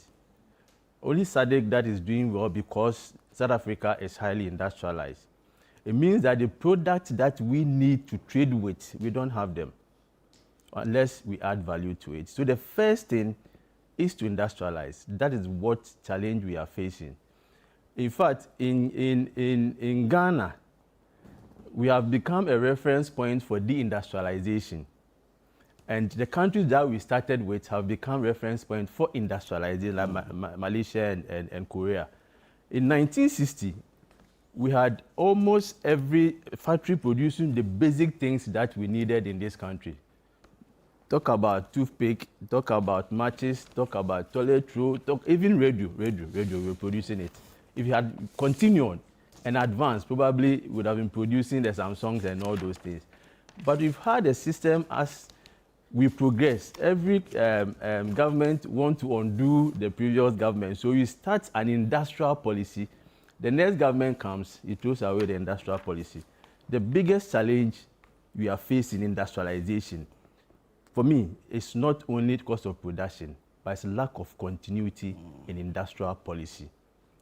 Only SADC that is doing well because South Africa is highly industrialized. It means that the products that we need to trade with, we don't have them unless we add value to it. So the first thing is to industrialize. That is what challenge we are facing. In fact, in Ghana, we have become a reference point for deindustrialization. And the countries that we started with have become reference point for industrialization, like Malaysia and Korea. In 1960, we had almost every factory producing the basic things that we needed in this country. Talk about toothpick, talk about matches, talk about toilet roll, even radio, we're producing it. If you had continued and advanced, probably would have been producing the Samsungs and all those things. But we've had a system as we progress. Every government wants to undo the previous government. So you start an industrial policy. The next government comes, it throws away the industrial policy. The biggest challenge we are facing in industrialization, for me, is not only cost of production, but it's lack of continuity in industrial policy.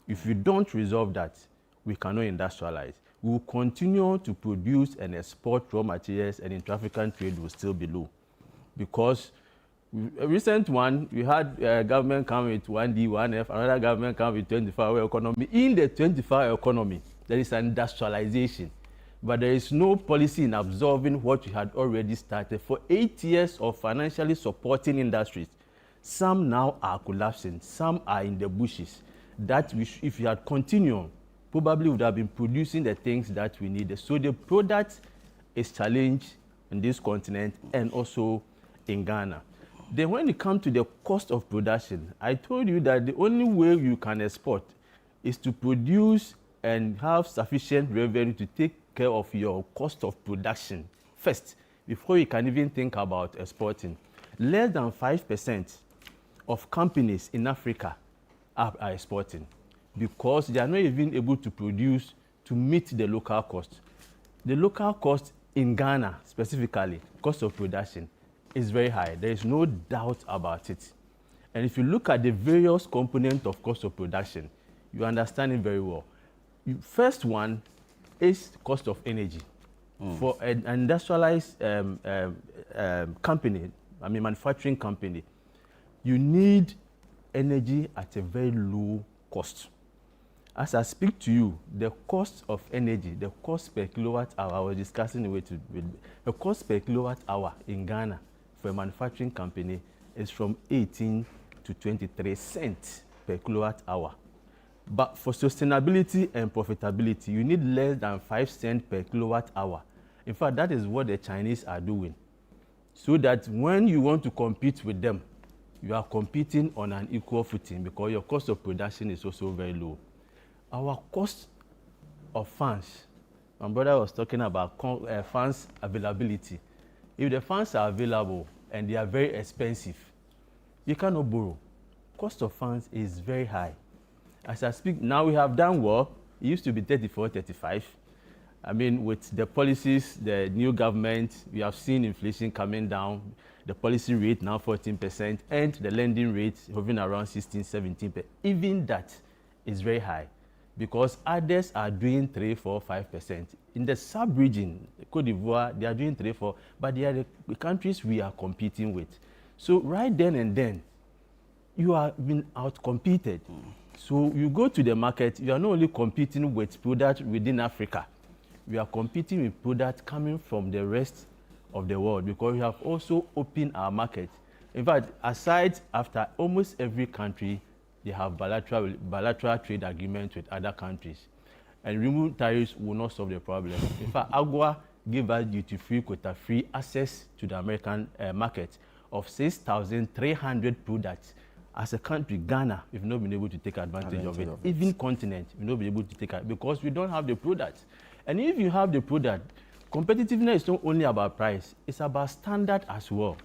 If you don't resolve that, we cannot industrialize. We will continue to produce and export raw materials, and intra-African trade will still be low. Because a recent one, we had government come with 1D, 1F, another government come with 24-hour economy. In the 24-hour economy, there is an industrialization, but there is no policy in absorbing what we had already started. For 8 years of financially supporting industries, some now are collapsing, some are in the bushes. That if you had continued, probably would have been producing the things that we needed. So the product is challenged in this continent and also in Ghana. Then when it comes to the cost of production, I told you that the only way you can export is to produce and have sufficient revenue to take care of your cost of production first, before you can even think about exporting. Less than 5% of companies in Africa are exporting because they are not even able to produce to meet the local cost. The local cost in Ghana, specifically, cost of production, is very high. There is no doubt about it. And if you look at the various components of cost of production, you understand it very well. First one is cost of energy. For an industrialized company, manufacturing company, you need energy at a very low cost. As I speak to you, the cost of energy, the cost per kilowatt hour, I was discussing the cost per kilowatt hour in Ghana for a manufacturing company is from 18 to 23 cents per kilowatt hour. But for sustainability and profitability, you need less than 5 cents per kilowatt hour. In fact, that is what the Chinese are doing. So that when you want to compete with them, you are competing on an equal footing because your cost of production is also very low. Our cost of funds, my brother was talking about funds availability. If the funds are available and they are very expensive, you cannot borrow. Cost of funds is very high. As I speak, now we have done well. It used to be 34, 35. With the policies, the new government, we have seen inflation coming down. The policy rate now 14%, and the lending rate hovering around 16, 17%. Even that is very high because others are doing 3, 4, 5%. In the sub-region, Cote d'Ivoire, they are doing 3, 4, but they are the countries we are competing with. So right then and then, you are being out-competed. So you go to the market, you are not only competing with products within Africa, we are competing with products coming from the rest of the world because we have also opened our market. In fact, aside after almost every country, they have bilateral trade agreements with other countries. And removing tariffs will not solve the problem. In fact, AGOA gave us duty-free, quota-free access to the American market of 6,300 products. As a country, Ghana, we've not been able to take advantage of it. Even continent, we've not been able to take it because we don't have the product. And if you have the product, competitiveness is not only about price, it's about standard as well.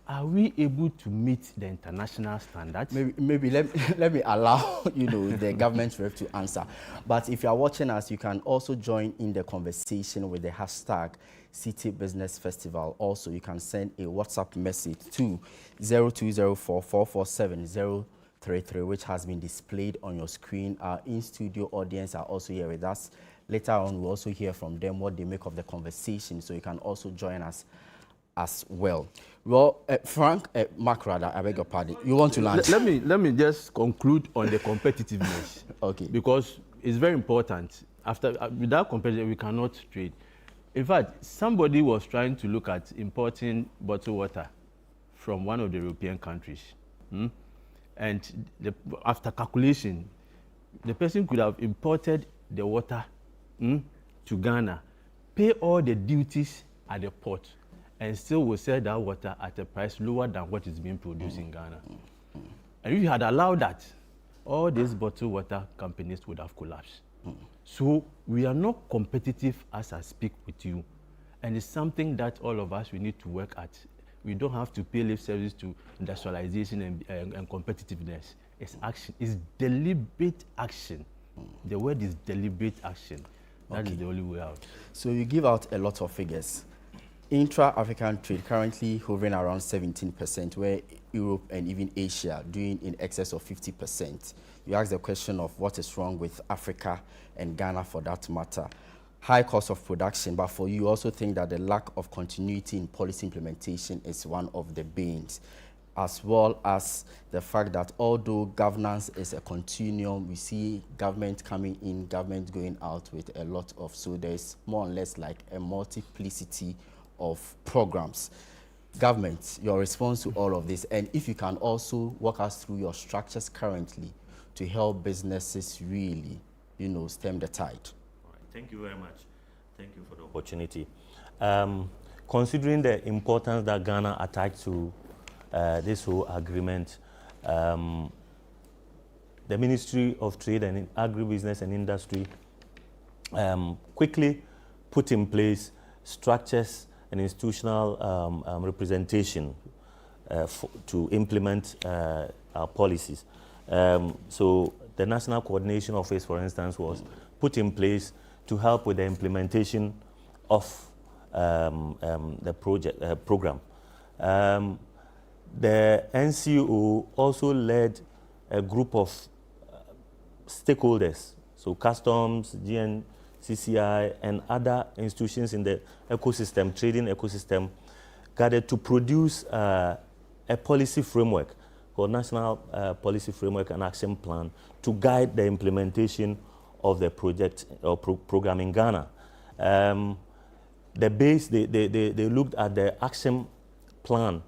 Are we able to meet the international standards?
Maybe let me allow the government rep to answer. But if you are watching us, you can also join in the conversation with the hashtag Citi Business Festival. Also, you can send a WhatsApp message to 0204-447-033, which has been displayed on your screen. Our in-studio audience are also here with us. Later on, we'll also hear from them what they make of the conversation, so you can also join us as well. Well, Frank, Mark rather, I beg your pardon. You want to launch?
Let me just conclude on the competitiveness.
Okay.
Because it's very important. Without competition, we cannot trade. In fact, somebody was trying to look at importing bottled water from one of the European countries. And after calculation, the person could have imported the water to Ghana, pay all the duties at the port, and still will sell that water at a price lower than what is being produced in Ghana. And if you had allowed that, all these bottled water companies would have collapsed. So we are not competitive as I speak with you. And it's something that all of us, we need to work at. We don't have to pay lip service to industrialization and competitiveness. It's action. It's deliberate action. The word is deliberate action. That is the only way out.
So you give out a lot of figures. Intra-African trade currently hovering around 17%, where Europe and even Asia doing in excess of 50%. You ask the question of what is wrong with Africa and Ghana for that matter. High cost of production, but for you also think that the lack of continuity in policy implementation is one of the banes, as well as the fact that although governance is a continuum, we see government coming in, government going out with a lot of, so there's more or less like a multiplicity of programs. Government, your response to all of this, and if you can also walk us through your structures currently to help businesses really, stem the tide.
All right. Thank you very much. Thank you for the opportunity. Considering the importance that Ghana attached to this whole agreement, the Ministry of Trade and Agribusiness and Industry quickly put in place structures and institutional representation to implement our policies. So the National Coordination Office, for instance, was put in place to help with the implementation of the program. The NCO also led a group of stakeholders, so customs, GNCCI, and other institutions in the ecosystem, trading ecosystem, gathered to produce a policy framework called National Policy Framework and Action Plan to guide the implementation of the project or program in Ghana. The base, they looked at the action plan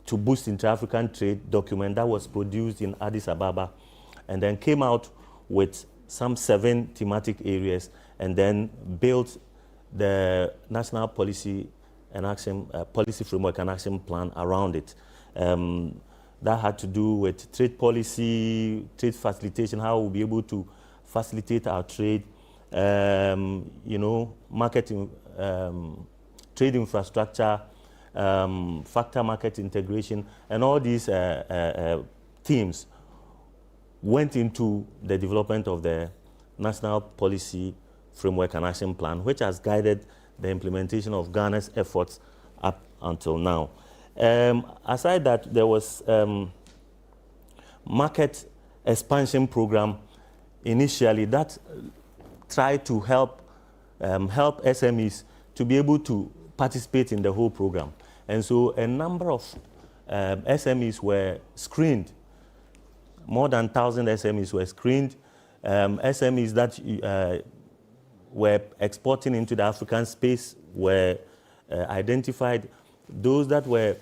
to boost inter-African trade document that was produced in Addis Ababa, and then came out with some 7 thematic areas, and then built the National Policy and Action Policy Framework and Action Plan around it. That had to do with trade policy, trade facilitation, how we'll be able to facilitate our trade, marketing, trade infrastructure, factor market integration, and all these themes went into the development of the National Policy Framework and Action Plan, which has guided the implementation of Ghana's efforts up until now. Aside that, there was market expansion program initially that tried to help SMEs to be able to participate in the whole program. And so a number of SMEs were screened. More than 1,000 SMEs were screened. SMEs that were exporting into the African space were identified. Those that were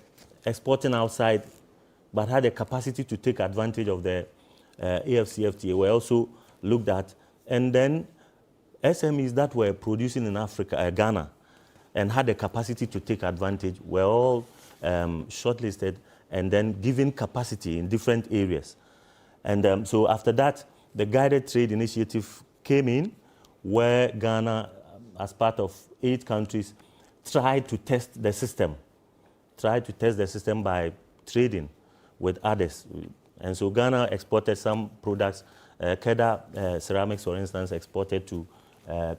exporting outside but had a capacity to take advantage of the AfCFTA were also looked at. And then SMEs that were producing in Africa, Ghana, and had the capacity to take advantage were all shortlisted and then given capacity in different areas. And so after that, the Guided Trade Initiative came in, where Ghana, as part of 8 countries, tried to test the system by trading with others. And so Ghana exported some products. Keda ceramics, for instance, exported to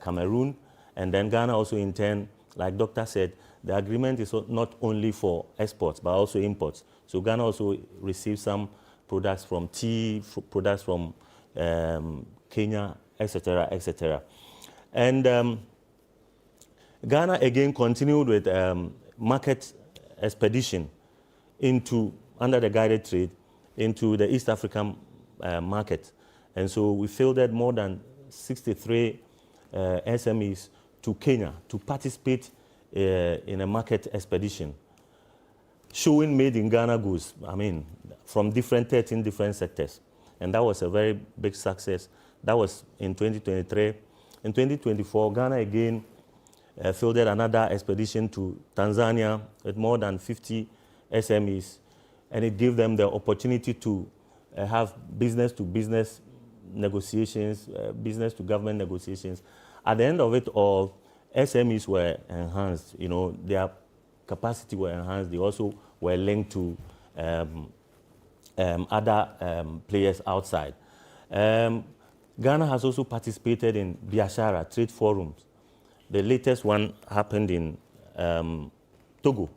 Cameroon. And then Ghana also, in turn, like Doctor said, the agreement is not only for exports, but also imports. So Ghana also received some products from tea, products from Kenya, etc., etc. And Ghana again continued with market expedition under the guided trade into the East African market. And so we fielded more than 63 SMEs to to Kenya to participate in a market expedition, showing made in Ghana goods, I mean, from 13 different sectors. And that was a very big success. That was in 2023. In 2024, Ghana again fielded another expedition to Tanzania with more than 50 SMEs, and it gave them the opportunity to have business-to-business negotiations, business-to-government negotiations. At the end of it all, SMEs were enhanced. You know, their capacity were enhanced. They also were linked to other players outside. Ghana has also participated in Biashara trade forums. The latest one happened in Togo,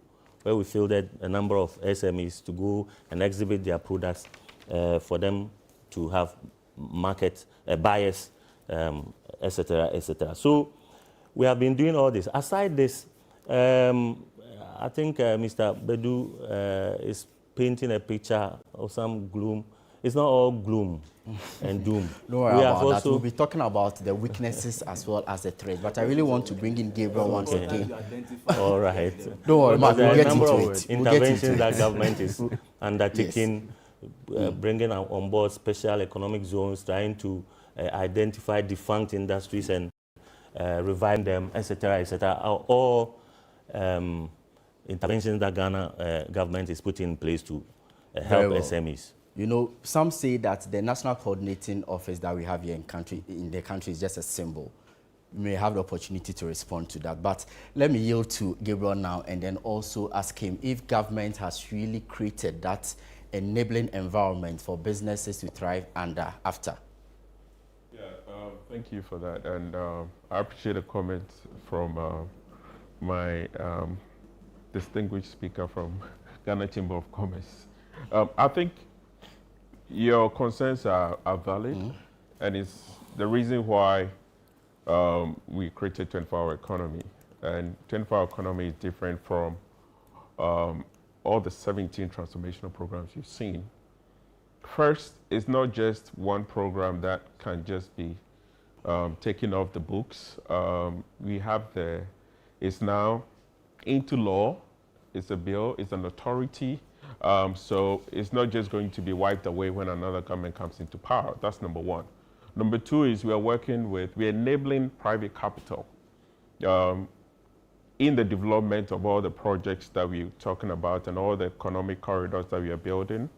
where we fielded a number of SMEs to go and exhibit their products for them to have market buyers, etc., etc. So we have been doing all this. Aside this, I think Mr. Bedu is painting a picture of some gloom. It's not all gloom and doom.
Don't worry about that. We'll be talking about the weaknesses as well as the threats. But I really want to bring in Gabriel once again.
All right.
Don't worry, Mark, we'll get into it.
Interventions that government is undertaking, bringing on board special economic zones, trying to identify defunct industries and revive them, etc., etc. All interventions that Ghana government is putting in place to help SMEs.
You know, some say that the national coordinating office that we have here in the country is just a symbol. You may have the opportunity to respond to that. But let me yield to Gabriel now and then also ask him if government has really created that enabling environment for businesses to thrive under AfCFTA.
Yeah, thank you for that. And I appreciate a comment from my distinguished speaker from Ghana Chamber of Commerce. I think your concerns are valid, and it's the reason why we created 24-hour economy. And 24-hour economy is different from all the 17 transformational programs you've seen. First, it's not just one program that can just be taken off the books. We have it's now into law. It's a bill, it's an authority. So it's not just going to be wiped away when another government comes into power. That's number one. Number two is we're enabling private capital in the development of all the projects that we're talking about and all the economic corridors that we are building.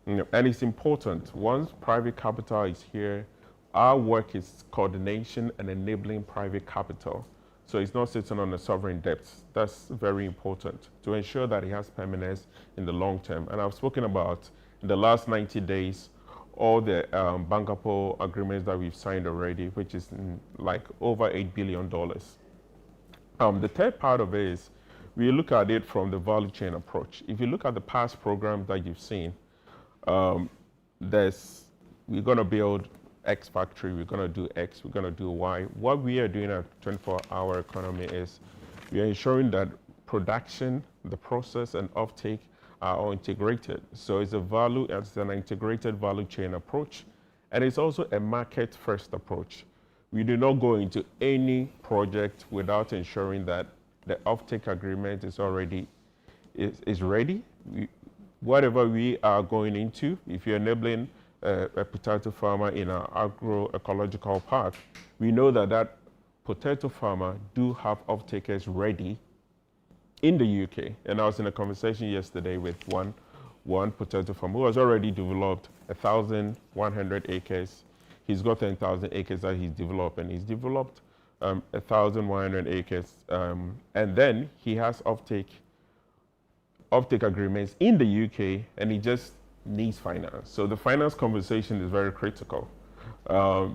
You know, and it's important, once private capital is here, our work is coordination and enabling private capital. So it's not sitting on a sovereign debt. That's very important to ensure that it has permanence in the long term. And I've spoken about, in the last 90 days, all the bankable agreements that we've signed already, which is like over $8 billion. The third part of it is, we look at it from the value chain approach. If you look at the past programs that you've seen, we're going to build X factory, we're going to do X, we're going to do Y. What we are doing at 24-hour economy is we are ensuring that production, the process, and offtake are all integrated. So it's an integrated value chain approach, and it's also a market-first approach. We do not go into any project without ensuring that the offtake agreement is already ready. Whatever we are going into, if you're enabling a potato farmer in an agroecological park, we know that potato farmer do have off-takers ready in the UK. And I was in a conversation yesterday with one potato farmer who has already developed 1,100 acres. He's got 10,000 acres that he's developed, and he's developed 1,100 acres. And then he has off-take agreements in the UK, and he just needs finance. So the finance conversation is very critical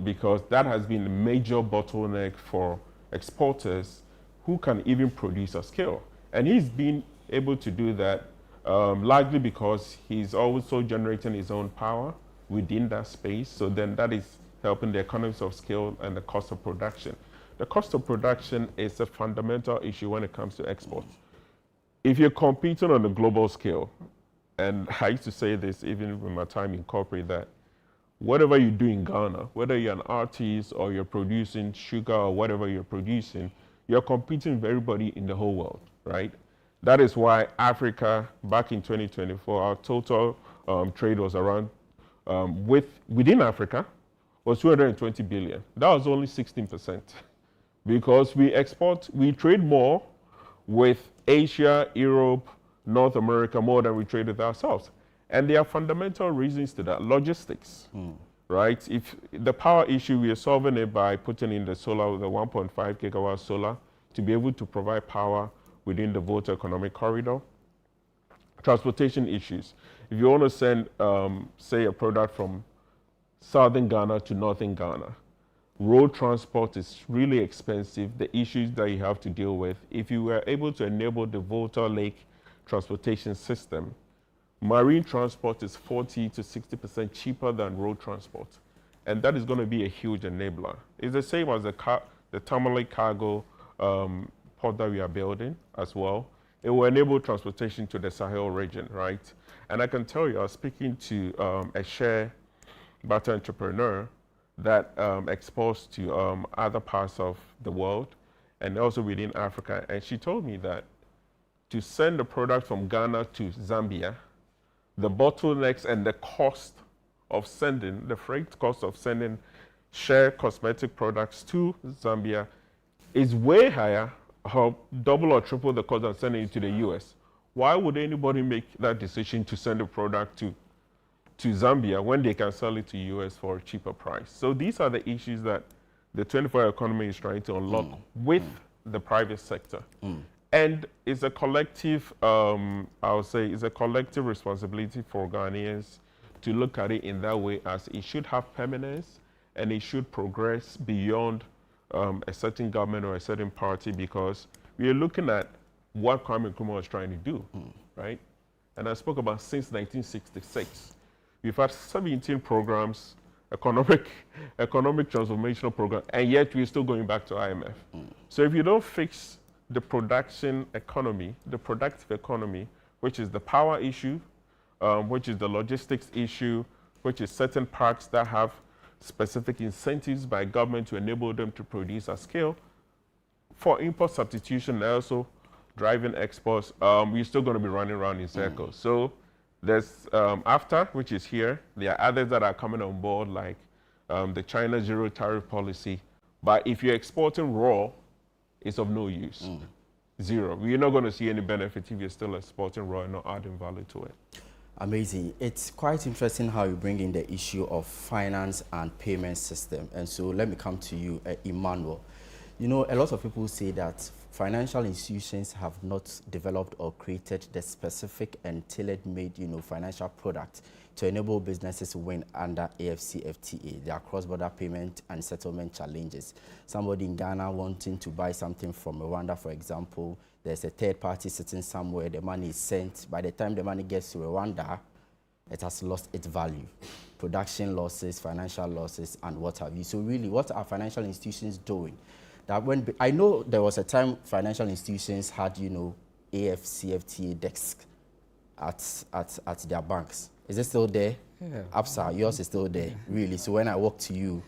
because that has been a major bottleneck for exporters who can even produce at scale. And he's been able to do that largely because he's also generating his own power within that space. So then that is helping the economies of scale and the cost of production. The cost of production is a fundamental issue when it comes to exports. If you're competing on a global scale, and I used to say this even with my time in corporate, that whatever you do in Ghana, whether you're an artist or you're producing sugar or whatever you're producing, you're competing with everybody in the whole world, right? That is why Africa, back in 2024, our total trade was around, within Africa, was 220 billion. That was only 16%. Because we trade more with Asia, Europe, North America, more than we trade with ourselves. And there are fundamental reasons to that. Logistics, right? If the power issue, we are solving it by putting in the solar, the 1.5 gigawatt solar, to be able to provide power within the Volta Economic Corridor. Transportation issues. If you want to send, say, a product from southern Ghana to northern Ghana, road transport is really expensive. The issues that you have to deal with. If you were able to enable the Volta Lake transportation system, marine transport is 40 to 60% cheaper than road transport. And that is going to be a huge enabler. It's the same as the Tamale cargo port that we are building as well. It will enable transportation to the Sahel region, right? And I can tell you, I was speaking to a share butter entrepreneur that exports to other parts of the world and also within Africa. And she told me that to send a product from Ghana to Zambia, the bottlenecks and the cost of sending, the freight cost of sending share cosmetic products to Zambia is way higher, or double or triple the cost of sending it to the US. Why would anybody make that decision to send a product to Zambia when they can sell it to US for a cheaper price? So these are the issues that the 24-hour economy is trying to unlock with the private sector. And it's a collective, I would say, it's a collective responsibility for Ghanaians to look at it in that way, as it should have permanence and it should progress beyond a certain government or a certain party, because we are looking at what Kwame Nkrumah was trying to do, right? And I spoke about since 1966. We've had 17 programs, economic transformational program, and yet we're still going back to IMF. So if you don't fix the production economy, the productive economy, which is the power issue, which is the logistics issue, which is certain parks that have specific incentives by government to enable them to produce at scale, for import substitution and also driving exports, we're still going to be running around in circles. So there's AfTA, which is here. There are others that are coming on board, like the China zero tariff policy. But if you're exporting raw, it's of no use. Zero. We're not going to see any benefit if you're still exporting raw and not adding value to it.
Amazing. It's quite interesting how you bring in the issue of finance and payment system. And so let me come to you, Emmanuel. You know, a lot of people say that financial institutions have not developed or created the specific and tailor-made, financial product to enable businesses to win under AfCFTA. There are cross-border payment and settlement challenges. Somebody in Ghana wanting to buy something from Rwanda, for example, there's a third party sitting somewhere, the money is sent. By the time the money gets to Rwanda, it has lost its value. Production losses, financial losses, and what have you. So really, what are financial institutions doing? That when I know there was a time financial institutions had, AfCFTA desk at their banks. Is it still there?
Yeah.
AfSA, yours is still there, really. So when I walk to you,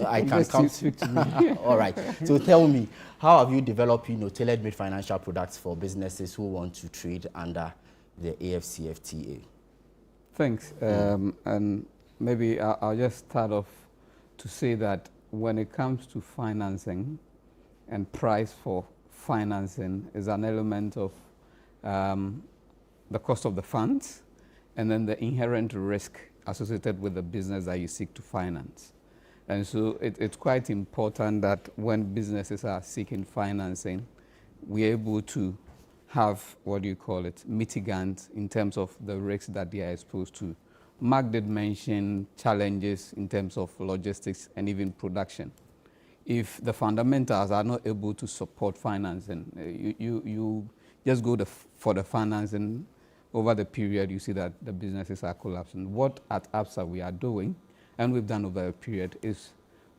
I can come to me. All right. So tell me, how have you developed, tailor-made financial products for businesses who want to trade under the AfCFTA?
Thanks. And maybe I'll just start off to say that when it comes to financing and price for financing is an element of the cost of the funds and then the inherent risk associated with the business that you seek to finance. And so it's quite important that when businesses are seeking financing, we're able to have, mitigant in terms of the risks that they are exposed to. Mark did mention challenges in terms of logistics and even production. If the fundamentals are not able to support financing, you just go for the financing. Over the period, you see that the businesses are collapsing. What at AfSA we are doing, and we've done over a period, is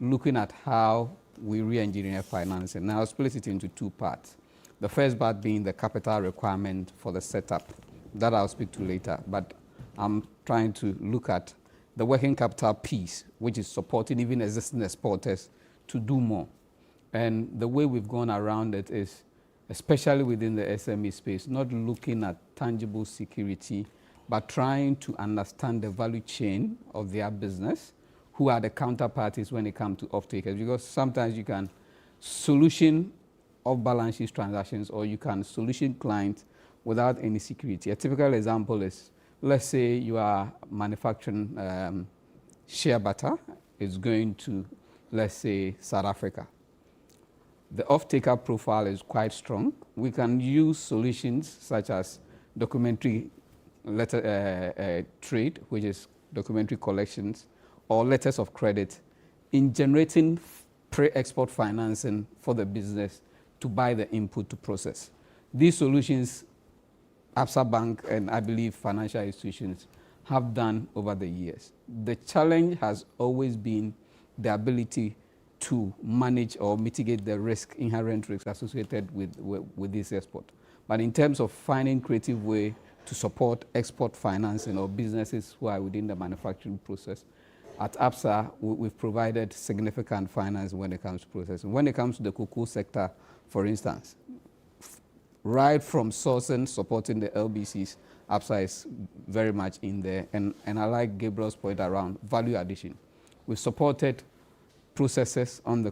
looking at how we re-engineer financing. Now, I'll split it into two parts. The first part being the capital requirement for the setup. That I'll speak to later, but I'm trying to look at the working capital piece, which is supporting even existing exporters to do more. And the way we've gone around it is, especially within the SME space, not looking at tangible security, but trying to understand the value chain of their business, who are the counterparties when it comes to off-takers. Because sometimes you can solution off-balance sheet transactions, or you can solution clients without any security. A typical example is, let's say you are manufacturing shea butter. It's going to, let's say, South Africa. The off-taker profile is quite strong. We can use solutions such as documentary letter trade, which is documentary collections, or letters of credit, in generating pre-export financing for the business to buy the input to process. These solutions, Absa Bank and I believe financial institutions have done over the years. The challenge has always been the ability to manage or mitigate the risk, inherent risks associated with this export. But in terms of finding creative way to support export financing or businesses who are within the manufacturing process, at Absa, we've provided significant finance when it comes to processing. When it comes to the cocoa sector, for instance, right from sourcing, supporting the LBCs, Absa is very much in there. And I like Gabriel's point around value addition. We've supported processes on the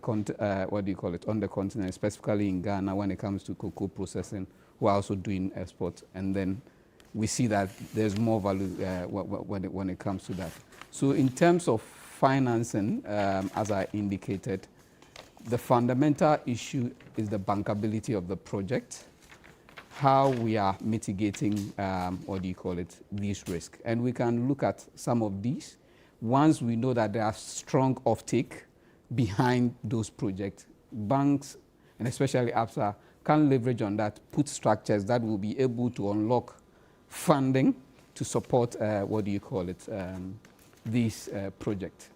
on the continent, specifically in Ghana, when it comes to cocoa processing, who are also doing export. And then we see that there's more value when it comes to that. So in terms of financing, as I indicated, the fundamental issue is the bankability of the project, how we are mitigating, these risks. And we can look at some of these. Once we know that there are strong offtake behind those projects, banks, and especially Absa, can leverage on that, put structures that will be able to unlock funding to support, this project.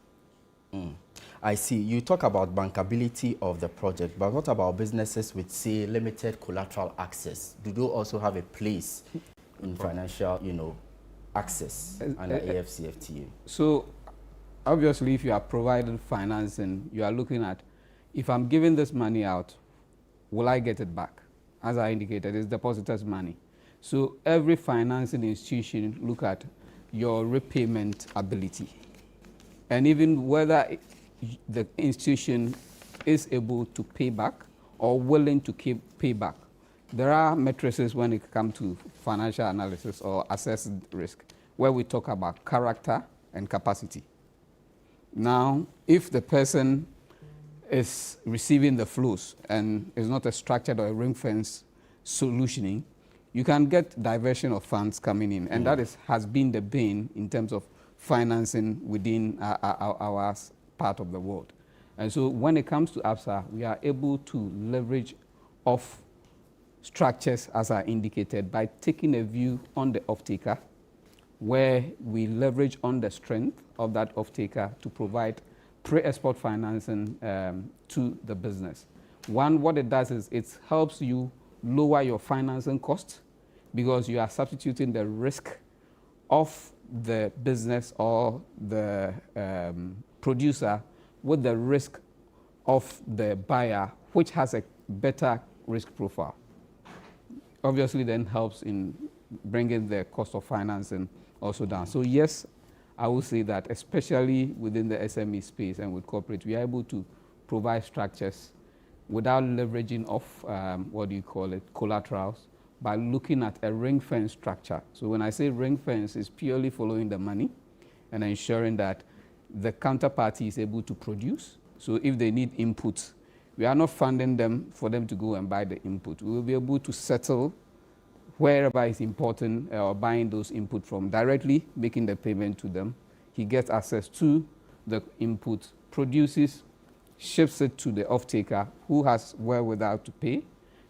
I see. You talk about bankability of the project, but what about businesses with, say, limited collateral access? Do they also have a place in financial, access under AfCFTA?
So, obviously, if you are providing financing, you are looking at, if I'm giving this money out, will I get it back? As I indicated, it's depositors' money. So every financing institution look at your repayment ability, and even whether the institution is able to pay back or willing to pay back. There are matrices when it comes to financial analysis or assess risk, where we talk about character and capacity. Now, if the person is receiving the flows and is not a structured or a ring-fence solutioning, you can get diversion of funds coming in, and that has been the bane in terms of financing within our part of the world. And so when it comes to Absa, we are able to leverage off structures, as I indicated, by taking a view on the off-taker, where we leverage on the strength of that off-taker to provide pre-export financing to the business. One, what it does is it helps you lower your financing costs, because you are substituting the risk of the business or the producer with the risk of the buyer, which has a better risk profile. Obviously then helps in bringing the cost of financing also down. So yes, I will say that especially within the SME space and with corporate, we are able to provide structures without leveraging off, collaterals, by looking at a ring-fence structure. So when I say ring-fence, it's purely following the money and ensuring that the counterparty is able to produce. So if they need inputs, we are not funding them for them to go and buy the input. We will be able to settle wherever it's important, or buying those input from directly, making the payment to them. He gets access to the input, produces, ships it to the off-taker, who has wherewithal to pay.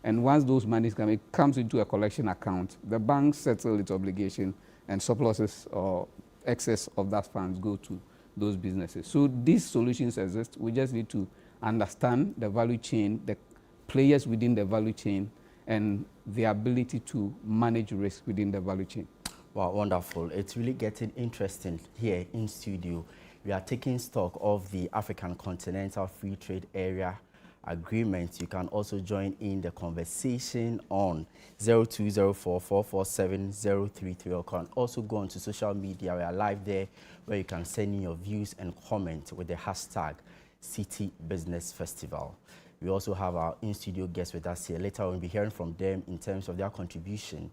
And once those monies come, it comes into a collection account. The bank settles its obligation, and surpluses or excess of that funds go to those businesses. So these solutions exist. We just need to understand the value chain, the players within the value chain, and the ability to manage risk within the value chain.
Wow, wonderful. It's really getting interesting here in studio. We are taking stock of the African Continental Free Trade Area agreement. You can also join in the conversation on 0204-447-033, or can also go onto social media. We are live there, where you can send in your views and comment with the hashtag Citi Business Festival. We also have our in-studio guests with us here. Later we'll be hearing from them in terms of their contribution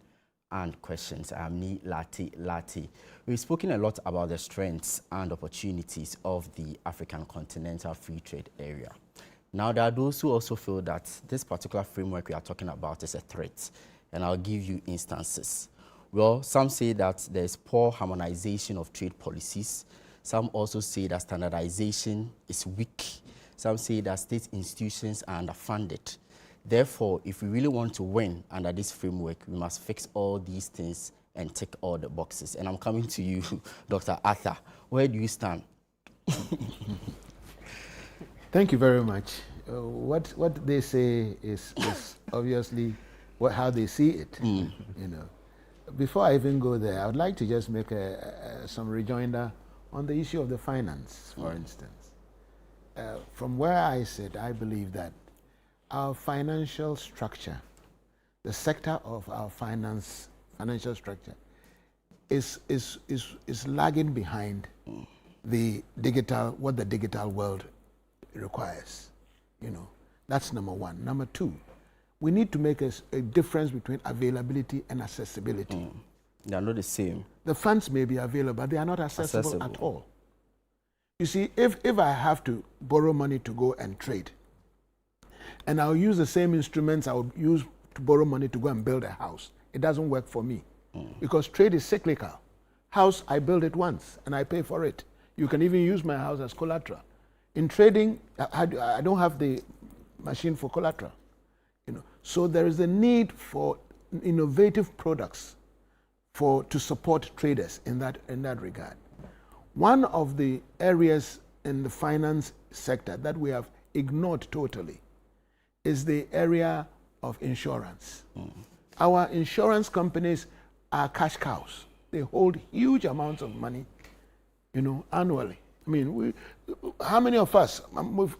and questions. I am Ni Lati. We've spoken a lot about the strengths and opportunities of the African Continental Free Trade Area. Now, there are those who also feel that this particular framework we are talking about is a threat, and I'll give you instances. Well, some say that there is poor harmonization of trade policies. Some also say that standardization is weak. Some say that state institutions are underfunded. Therefore, if we really want to win under this framework, we must fix all these things and tick all the boxes. And I'm coming to you, Dr. Arthur. Where do you stand?
Thank you very much. What they say is obviously how they see it. You know, before I even go there, I would like to just make some rejoinder on the issue of the finance, for instance. From where I sit, I believe that our financial structure, the sector of our financial structure, is lagging behind what the digital world requires. You know, that's number one. Number two, we need to make a difference between availability and accessibility.
They are not the same.
The funds may be available, but they are not accessible at all. You see, if I have to borrow money to go and trade, and I'll use the same instruments I would use to borrow money to go and build a house, it doesn't work for me, because trade is cyclical. House, I build it once and I pay for it. You can even use my house as collateral. In trading, I don't have the machine for collateral. You know, so there is a need for innovative products to support traders in that regard. One of the areas in the finance sector that we have ignored totally is the area of insurance. Our insurance companies are cash cows. They hold huge amounts of money, you know, annually. I mean, how many of us,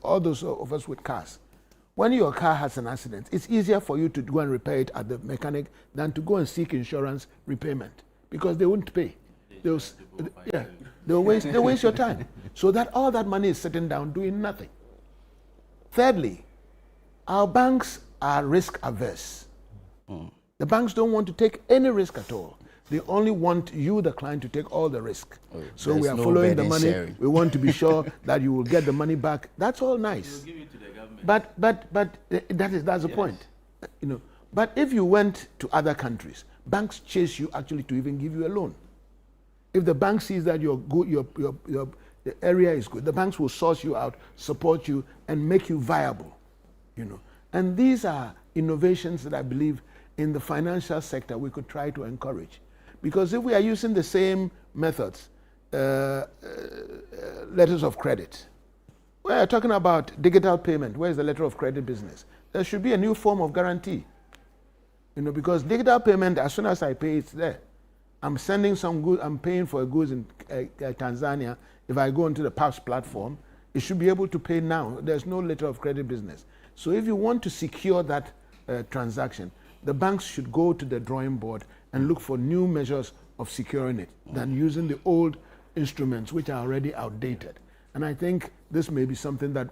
all those of us with cars, when your car has an accident, it's easier for you to go and repair it at the mechanic than to go and seek insurance repayment, because they won't pay. They'll waste your time. So that all that money is sitting down doing nothing. Thirdly, our banks are risk averse. The banks don't want to take any risk at all. They only want you, the client, to take all the risk. So we are following the money. Sharing. We want to be sure that you will get the money back. That's all nice. Give it to the government. But that's the point. You know. But if you went to other countries, banks chase you actually to even give you a loan. If the bank sees that you're good, the area is good, the banks will source you out, support you, and make you viable. You know. And these are innovations that I believe in the financial sector we could try to encourage. Because if we are using the same methods, letters of credit, we are talking about digital payment. Where is the letter of credit business? There should be a new form of guarantee. You know, because digital payment, as soon as I pay, it's there. I'm sending some goods, I'm paying for goods in Tanzania. If I go into the PAPS platform, it should be able to pay now. There's no letter of credit business. So if you want to secure that transaction, the banks should go to the drawing board and look for new measures of securing it than using the old instruments which are already outdated. And I think this may be something that,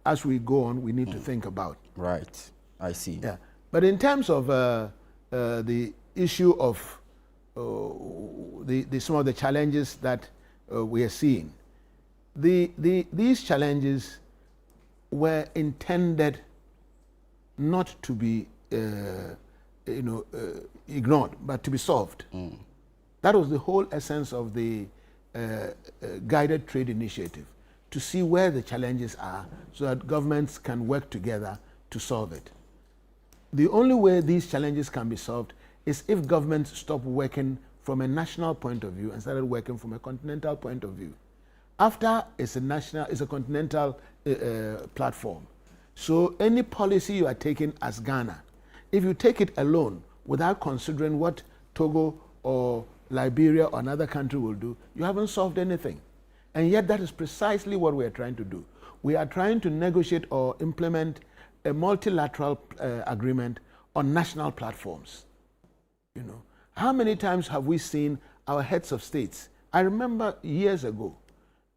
as we go on, we need to think about.
Right, I see.
Yeah, but in terms of the issue of some of the challenges that we are seeing, these challenges were intended not to be ignored, but to be solved. That was the whole essence of the guided trade initiative, to see where the challenges are so that governments can work together to solve it. The only way these challenges can be solved is if governments stop working from a national point of view and started working from a continental point of view. AfCFTA is a continental platform. So any policy you are taking as Ghana, if you take it alone without considering what Togo or Liberia or another country will do, you haven't solved anything. And yet that is precisely what we are trying to do. We are trying to negotiate or implement a multilateral agreement on national platforms. You know, how many times have we seen our heads of states? I remember years ago,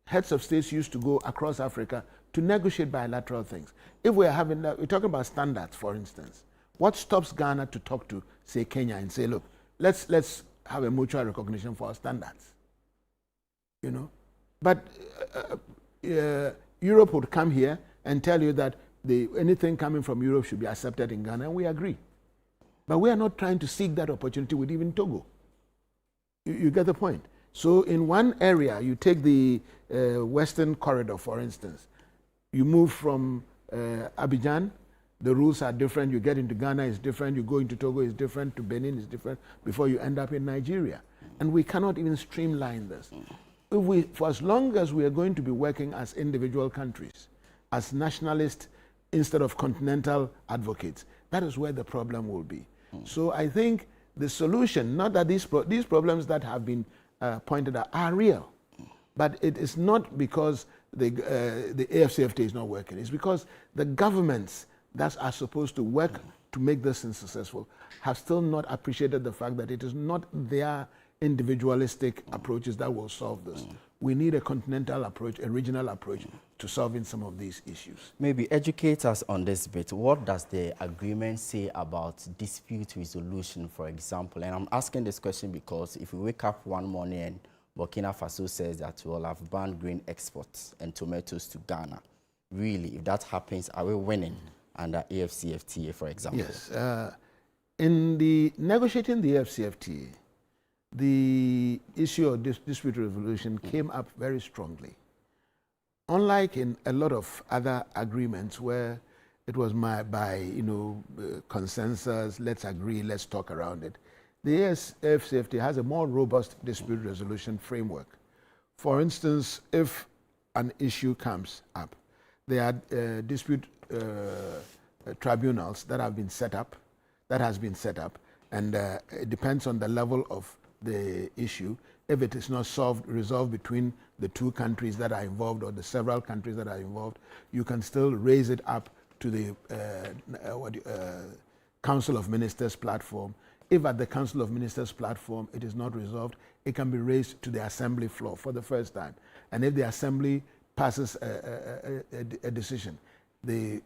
heads of states used to go across Africa to negotiate bilateral things. If we're having that, we're talking about standards, for instance. What stops Ghana to talk to, say, Kenya and say, look, let's have a mutual recognition for our standards? You know, but Europe would come here and tell you that anything coming from Europe should be accepted in Ghana, and we agree. But we are not trying to seek that opportunity with even Togo. You get the point? So in one area, you take the Western Corridor, for instance. You move from Abidjan, the rules are different. You get into Ghana, it's different. You go into Togo, it's different. To Benin, it's different. Before you end up in Nigeria. And we cannot even streamline this. For as long as we are going to be working as individual countries, as nationalists instead of continental advocates, that is where the problem will be. So I think the solution, not that these problems that have been pointed out are real, but it is not because the AfCFTA is not working. It's because the governments that are supposed to work to make this thing successful have still not appreciated the fact that it is not their individualistic approaches that will solve this. We need a continental approach, a regional approach to solving some of these issues.
Maybe educate us on this bit. What does the agreement say about dispute resolution, for example? And I'm asking this question because if we wake up one morning and Burkina Faso says that we'll have banned grain exports and tomatoes to Ghana, really, if that happens, are we winning under AfCFTA, for example?
Yes. In the negotiating the AfCFTA, the issue of dispute resolution came up very strongly. Unlike in a lot of other agreements where it was by consensus, let's agree, let's talk around it, the AfCFTA has a more robust dispute resolution framework. For instance, if an issue comes up, there are dispute tribunals that have been set up, and it depends on the level of the issue. If it is not resolved between the two countries that are involved or the several countries that are involved, you can still raise it up to the Council of Ministers platform. If at the Council of Ministers platform it is not resolved, it can be raised to the Assembly floor for the first time. And if the Assembly passes a decision, the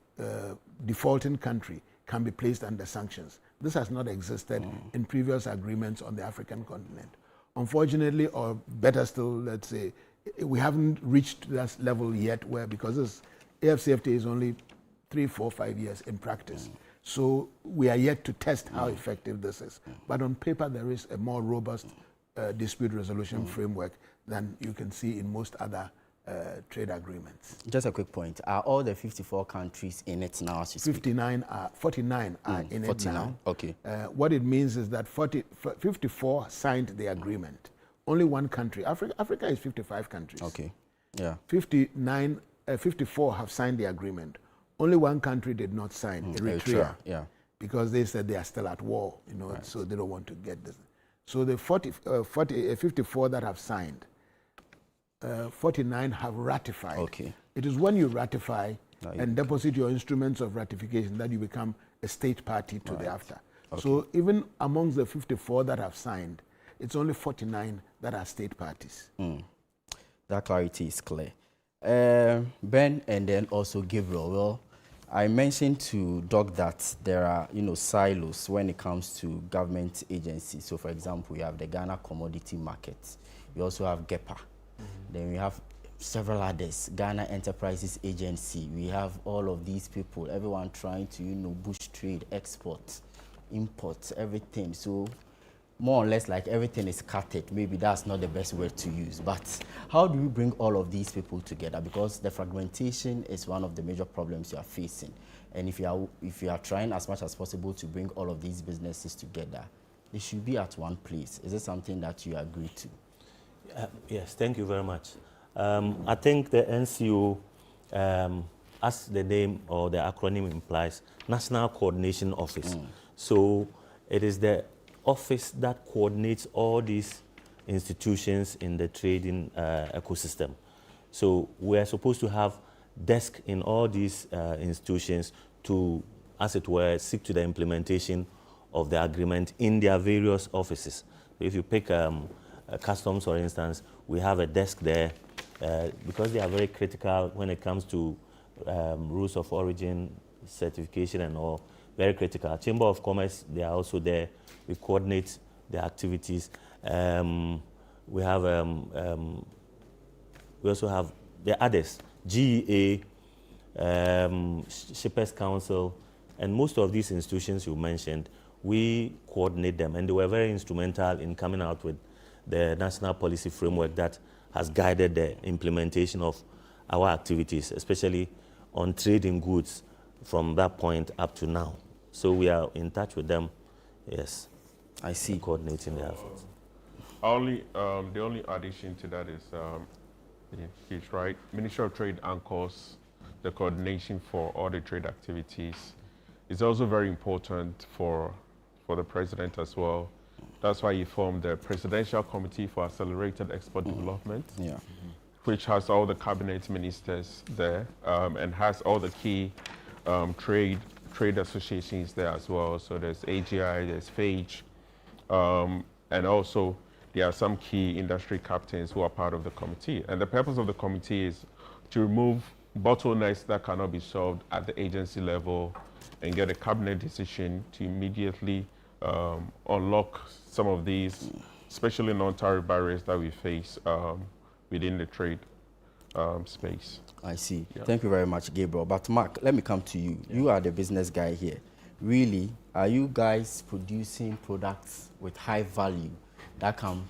defaulting country can be placed under sanctions. This has not existed in previous agreements on the African continent. Unfortunately, or better still, let's say, we haven't reached that level yet where, because this AfCFTA is only 3, 4, 5 years in practice. So we are yet to test how effective this is. But on paper, there is a more robust dispute resolution framework than you can see in most other trade agreements.
Just a quick point. Are all the 54 countries in it now as you speak?
49 are in 49. It now.
Okay.
What it means is that 54 signed the agreement. Only one country. Africa is 55 countries.
Okay. Yeah.
54 have signed the agreement. Only one country did not sign, Eritrea.
Yeah.
Because they said they are still at war, right. So they don't want to get this. So the 54 that have signed, 49 have ratified.
Okay.
It is when you ratify and deposit your instruments of ratification that you become a state party to the AfTA. Okay. So even amongst the 54 that have signed, it's only 49 that are state parties.
That clarity is clear. Ben and then also Gabriel. Well, I mentioned to Doc that there are, silos when it comes to government agencies. So, for example, you have the Ghana Commodity Market. You also have GEPA. Then we have several others, Ghana Enterprises Agency. We have all of these people, everyone trying to, bush trade, export, import, everything. So more or less like everything is cutted. Maybe that's not the best word to use. But how do we bring all of these people together? Because the fragmentation is one of the major problems you are facing. And if you are trying as much as possible to bring all of these businesses together, they should be at one place. Is it something that you agree to?
Yes, thank you very much. I think the NCO, as the name or the acronym implies, National Coordination Office. So it is the office that coordinates all these institutions in the trading ecosystem. So we're supposed to have desk in all these institutions to, as it were, seek to the implementation of the agreement in their various offices. If you pick customs, for instance, we have a desk there because they are very critical when it comes to rules of origin, certification and all, very critical. Chamber of Commerce, they are also there. We coordinate their activities. We also have the others, GEA, Shippers Council, and most of these institutions you mentioned, we coordinate them, and they were very instrumental in coming out with the national policy framework that has guided the implementation of our activities, especially on trade in goods from that point up to now. So we are in touch with them, yes.
I see.
Coordinating the efforts.
The only addition to that is, he's right, Ministry of Trade anchors the coordination for all the trade activities. It's also very important for the president as well. That's why he formed the Presidential Committee for Accelerated Export Development, which has all the cabinet ministers there and has all the key trade associations there as well. So there's AGI, there's FAGE, and also there are some key industry captains who are part of the committee. And the purpose of the committee is to remove bottlenecks that cannot be solved at the agency level and get a cabinet decision to immediately unlock some of these, especially non-tariff barriers that we face within the trade space.
I see.
Yeah.
Thank you very much, Gabriel. But Mark, let me come to you. Yeah. You are the business guy here. Really, are you guys producing products with high value that can,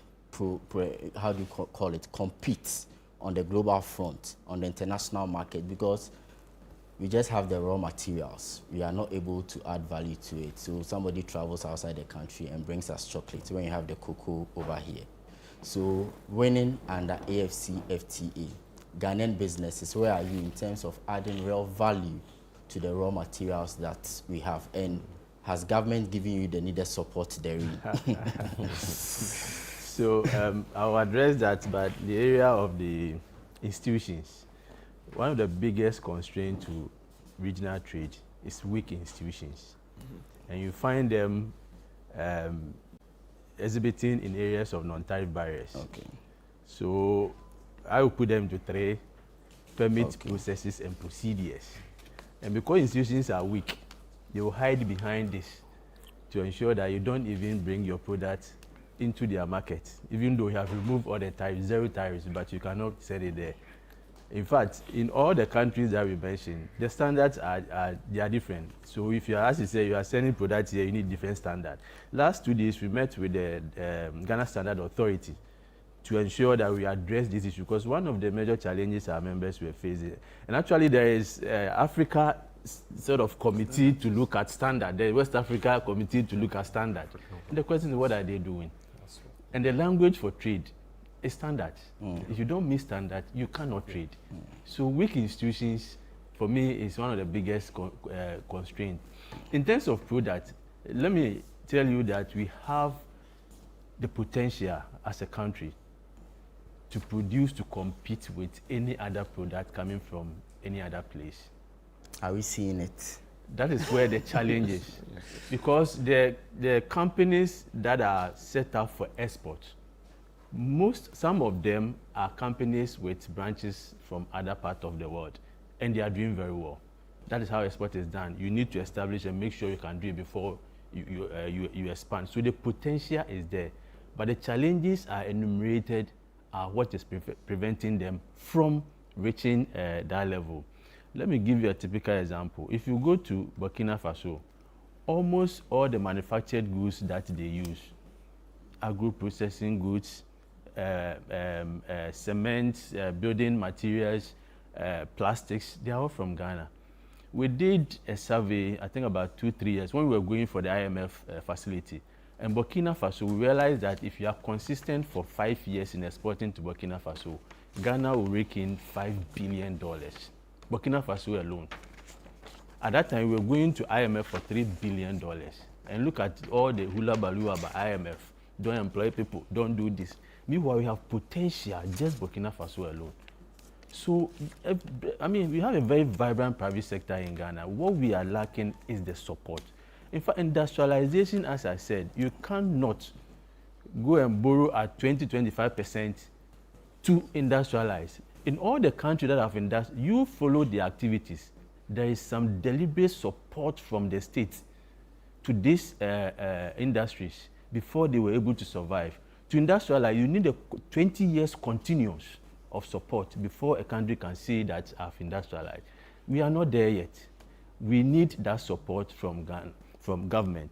how do you call it, compete on the global front, on the international market? Because we just have the raw materials. We are not able to add value to it. So somebody travels outside the country and brings us chocolate when you have the cocoa over here. So winning under AfCFTA, Ghanaian businesses, where are you in terms of adding real value to the raw materials that we have? And has government given you the needed support therein?
So I'll address that, but the area of the institutions, one of the biggest constraints to regional trade is weak institutions. And you find them exhibiting in areas of non-tariff barriers.
Okay.
So I will put them to 3: permit, processes, and procedures. And because institutions are weak, they will hide behind this to ensure that you don't even bring your product into their market, even though you have removed all the tariffs, 0 tariffs, but you cannot sell it there. In fact, in all the countries that we mentioned, the standards are different. So if you are, as you say, you are selling products here, you need different standard. Last 2 days, we met with the Ghana Standard Authority to ensure that we address this issue, because one of the major challenges our members were facing, and actually there is Africa sort of committee to look at standard, the West Africa committee to look at standard. And the question is, what are they doing? And the language for trade is standard. If you don't meet standard, you cannot trade. So weak institutions, for me, is one of the biggest constraints. In terms of product, let me tell you that we have the potential as a country to produce, to compete with any other product coming from any other place.
Are we seeing it?
That is where the challenge is. Because the companies that are set up for export, some of them are companies with branches from other parts of the world, and they are doing very well. That is how export is done. You need to establish and make sure you can do it before you expand. So the potential is there, but the challenges are enumerated, what is preventing them from reaching that level. Let me give you a typical example. If you go to Burkina Faso, almost all the manufactured goods that they use, agro-processing goods, cement, building materials, plastics, they are all from Ghana. We did a survey, I think about 2-3 years, when we were going for the IMF facility. And Burkina Faso, we realized that if you are consistent for 5 years in exporting to Burkina Faso, Ghana will rake in $5 billion. Burkina Faso alone. At that time, we were going to IMF for $3 billion. And look at all the hula baloo about IMF. Don't employ people, don't do this. Meanwhile, we have potential, just Burkina Faso alone. So, I mean, we have a very vibrant private sector in Ghana. What we are lacking is the support. In fact, industrialization, as I said, you cannot go and borrow at 20-25% to industrialize. In all the countries that have industrialized, you follow the activities. There is some deliberate support from the state to these industries before they were able to survive. To industrialize, you need a 20 years continuous of support before a country can say that I've industrialized. We are not there yet. We need that support from government.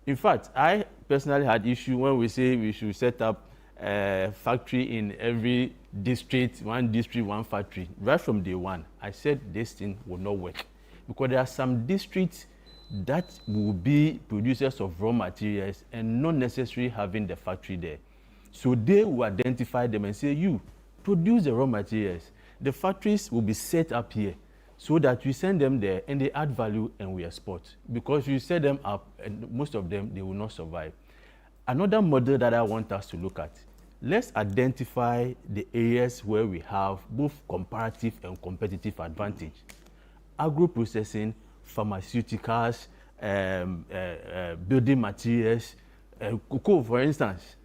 In fact, I personally had issue when we say we should set up a factory in every district, one factory. Right from day one, I said this thing will not work because there are some districts that will be producers of raw materials and not necessarily having the factory there. So they will identify them and say, you produce the raw materials. The factories will be set up here so that we send them there and they add value and we export. Because you set them up and most of them, they will not survive. Another model that I want us to look at, let's identify the areas where we have both comparative and competitive advantage. Agro-processing, pharmaceuticals, building materials, cocoa, for instance,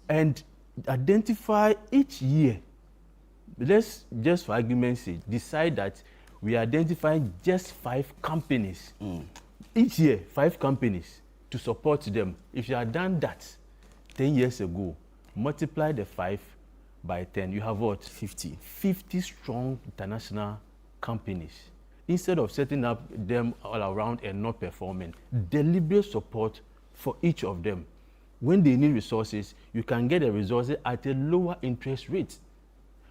and identify each year. Let's just, for argument's sake, decide that we identify just 5 companies. Each year, 5 companies to support them. If you had done that 10 years ago, multiply the 5 by 10, you have what? 50. 50 strong international companies. Instead of setting up them all around and not performing, deliberate support for each of them. When they need resources, you can get the resources at a lower interest rate.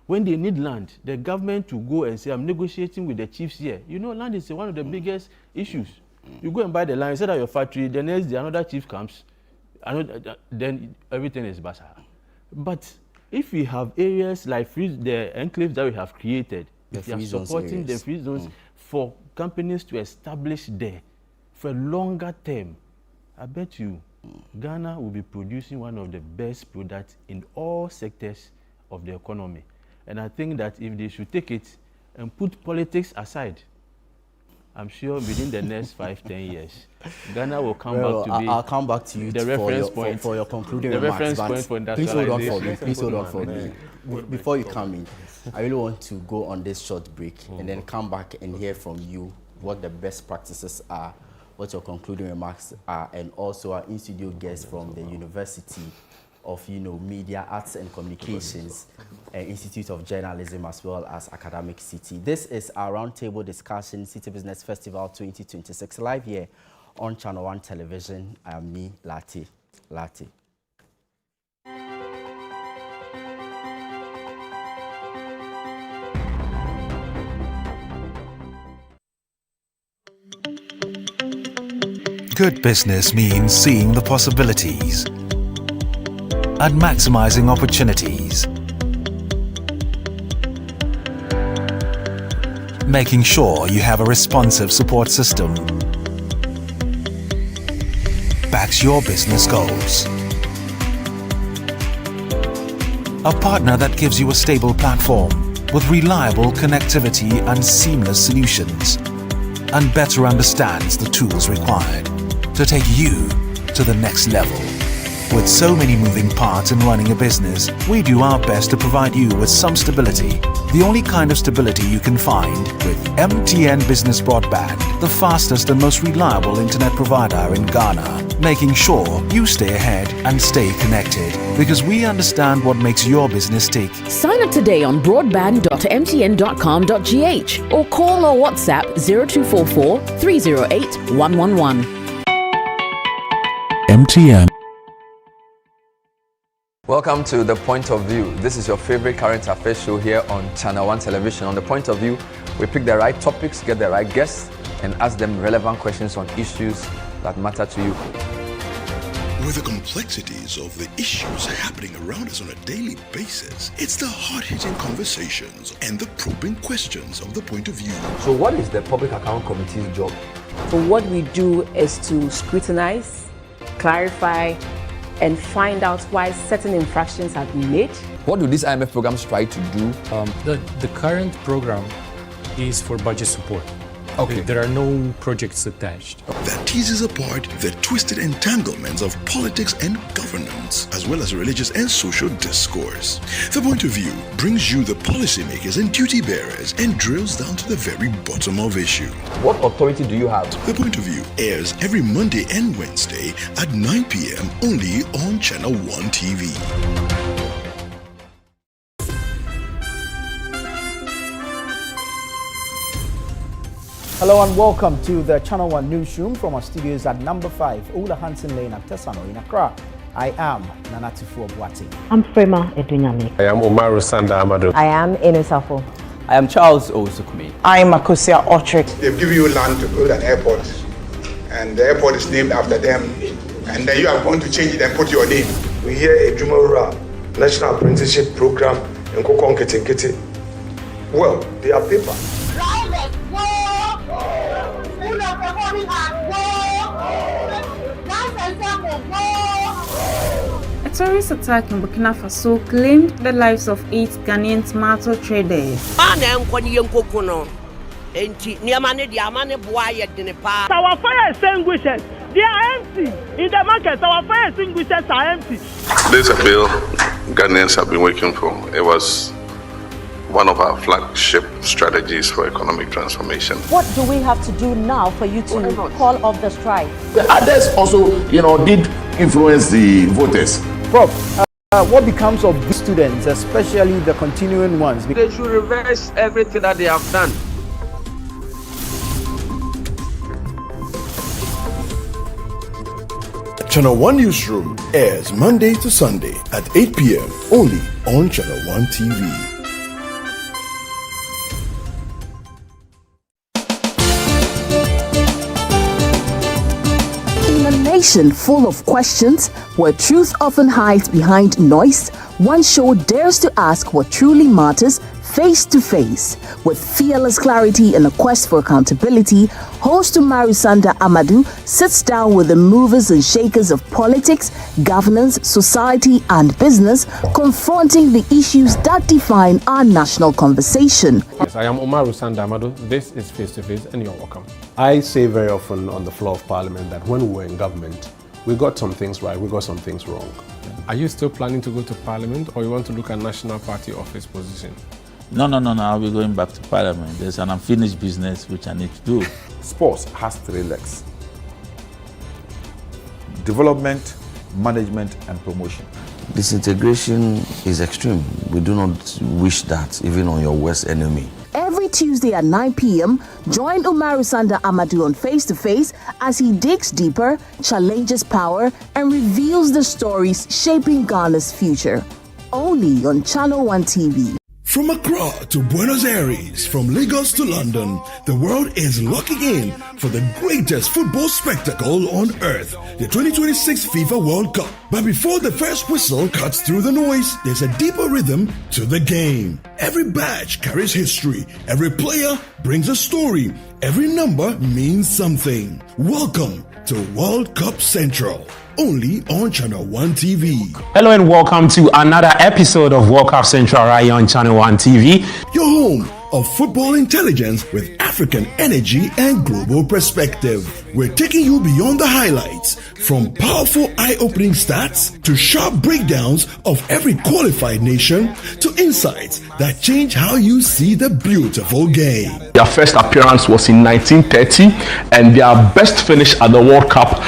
When they need land, the government will go and say, I'm negotiating with the chiefs here. You know, land is one of the biggest issues. You go and buy the land, set up your factory, the next day another chief comes, then everything is basa. But if we have areas like the enclaves that we have created, we are supporting the free zones for companies to establish there for a longer term, I bet you Ghana will be producing one of the best products in all sectors of the economy. And I think that if they should take it and put politics aside, I'm sure within the next 5-10 years, Ghana will come back to be.
I'll come back to you
the reference point
for your concluding
the
remarks.
Reference point for industrialization.
Please hold on for me. Before you come in, I really want to go on this short break and then come back and hear from you what the best practices are, what your concluding remarks are, and also our in-studio guests from the University of Media, Arts and Communications, Institute of Journalism, as well as Academic Citi. This is our roundtable discussion, Citi Business Festival 2026, live here on Channel 1 Television. I am me, Lati.
Good business means seeing the possibilities and maximizing opportunities. Making sure you have a responsive support system backs your business goals. A partner that gives you a stable platform with reliable connectivity and seamless solutions, and better understands the tools required to take you to the next level. With so many moving parts in running a business, we do our best to provide you with some stability. The only kind of stability you can find with MTN Business Broadband, the fastest and most reliable internet provider in Ghana, making sure you stay ahead and stay connected, because we understand what makes your business tick.
Sign up today on broadband.mtn.com.gh or call or WhatsApp 0244 308 111.
MTN.
Welcome to The Point of View. This is your favorite current affairs show here on Channel 1 Television. On The Point of View, we pick the right topics, get the right guests, and ask them relevant questions on issues that matter to you.
With the complexities of the issues happening around us on a daily basis, it's the hard-hitting conversations and the probing questions of The Point of View.
So what is the Public Account Committee's job?
So what we do is to scrutinize, clarify, and find out why certain infractions have been made.
What do these IMF programs try to do?
The current program is for budget support.
Okay.
There are no projects attached.
That teases apart the twisted entanglements of politics and governance, as well as religious and social discourse. The Point of View brings you the policymakers and duty bearers and drills down to the very bottom of issue.
What authority do you have?
The Point of View airs every Monday and Wednesday at 9 p.m. only on Channel 1 TV.
Hello and welcome to the Channel 1 newsroom from our studios at number 5, Ola Hansen Lane at Tesano in Accra. I am Nanatifu Obwati.
I'm Frema Edunyame.
I am Umaru Sanda Amadu.
I am Enosafo.
I am Charles Owusukumi.
I am Makosia Otrick.
They've given you land to build an airport, and the airport is named after them, and then you are going to change it and put your name.
We hear a Jumara National Apprenticeship Program in Kokon Kete. Well, they are paper.
A terrorist attack in Burkina Faso claimed the lives of 8 Ghanaian tomato traders.
Our fire extinguishers, they are empty. In the market, our fire extinguishers are empty.
This appeal Ghanaians have been working for. It was one of our flagship strategies for economic transformation.
What do we have to do now for you to call off the strike?
The others also, did influence the voters.
Prof, what becomes of these students, especially the continuing ones?
They should reverse everything that they have done.
Channel 1 Newsroom airs Monday to Sunday at 8 p.m. only on Channel 1 TV.
In a nation full of questions, where truth often hides behind noise, one show dares to ask what truly matters face to face. With fearless clarity and a quest for accountability, host Umaru Sanda Amadu sits down with the movers and shakers of politics, governance, society, and business, confronting the issues that define our national conversation.
Yes, I am Umaru Sanda Amadu. This is Face to Face, and you're welcome. I say very often on the floor of Parliament that when we were in government, we got some things right, we got some things wrong. Are you still planning to go to Parliament, or you want to look at National Party office position?
No, I'll be going back to Parliament. There's an unfinished business which I need to do.
Sports has 3 legs: development, management, and promotion.
Disintegration is extreme. We do not wish that even on your worst enemy.
Every Tuesday at 9 p.m., join Umaru Sanda Amadu on Face to Face as he digs deeper, challenges power, and reveals the stories shaping Ghana's future. Only on Channel 1 TV.
From Accra to Buenos Aires, from Lagos to London, the world is locking in for the greatest football spectacle on earth, the 2026 FIFA World Cup. But before the first whistle cuts through the noise, there's a deeper rhythm to the game. Every badge carries history, every player brings a story, every number means something. Welcome to World Cup Central, only on Channel 1 TV.
Hello and welcome to another episode of World Cup Central right here on Channel 1 TV.
Your home of football intelligence with African energy and global perspective. We're taking you beyond the highlights, from powerful eye-opening stats to sharp breakdowns of every qualified nation to insights that change how you see the beautiful game.
Their first appearance was in 1930, and their best finish at the World Cup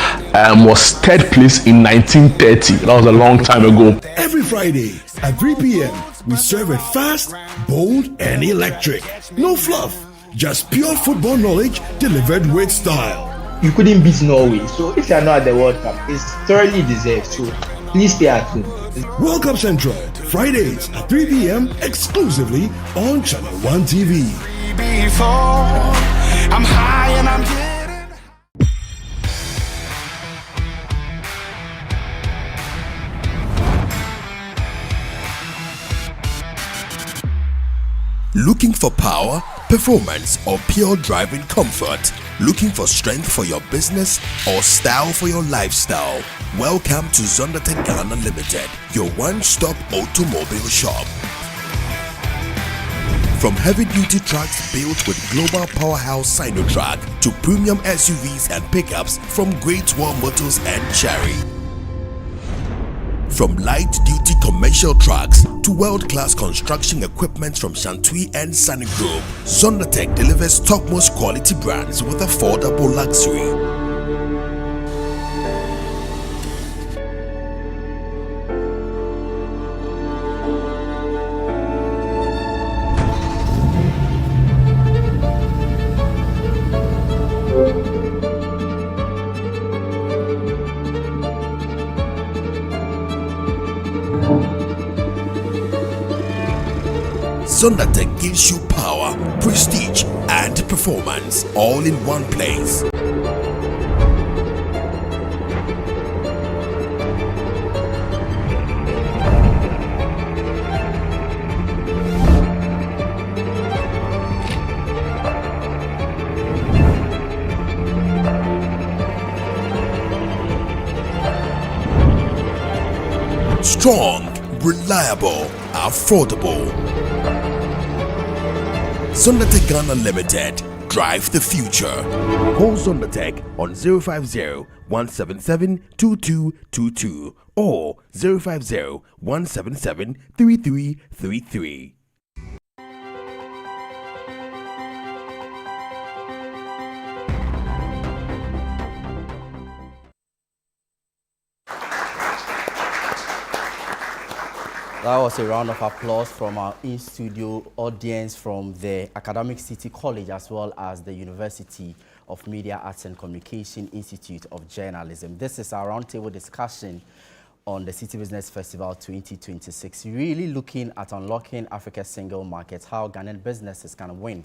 was 3rd place in 1930. That was a long time ago.
Every Friday at 3 p.m., we serve it fast, bold, and electric. No fluff, just pure football knowledge delivered with style.
You couldn't beat Norway, so if you are not at the World Cup, it's thoroughly deserved. So please stay at home.
World Cup Central, Fridays at 3 p.m. exclusively on Channel 1 TV.
Before I'm high and I'm
Looking for power, performance, or pure driving comfort? Looking for strength for your business or style for your lifestyle? Welcome to Zondertech Ghana Limited, your one-stop automobile shop. From heavy-duty trucks built with global powerhouse Sinotrack to premium SUVs and pickups from Great Wall Motors and Cherry. From light-duty commercial trucks to world-class construction equipment from Shantui and Sunny Group, Zondertech delivers topmost quality brands with affordable luxury. Zondertech gives you power, prestige, and performance all in one place. Strong, reliable, affordable. Zondertech Ghana Limited. Drive the future. Call Zondertech on 050-177-2222 or 050-177-3333.
That was a round of applause from our in-studio audience from the Academic City College as well as the University of Media Arts and Communication Institute of Journalism. This is our roundtable discussion on the City Business Festival 2026, really looking at unlocking Africa's single market, how Ghanaian businesses can win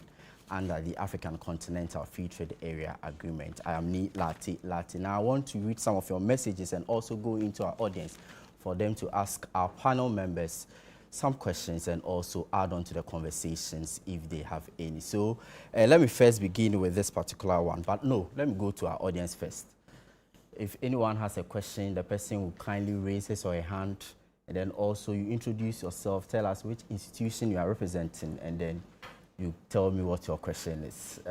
under the African Continental Free Trade Area Agreement. I am Ni Lati. Now I want to read some of your messages and also go into our audience for them to ask our panel members some questions and also add on to the conversations if they have any. So let me first begin with this particular one, but no, let me go to our audience first. If anyone has a question, the person will kindly raise his or her hand, and then also you introduce yourself, tell us which institution you are representing, and then you tell me what your question is.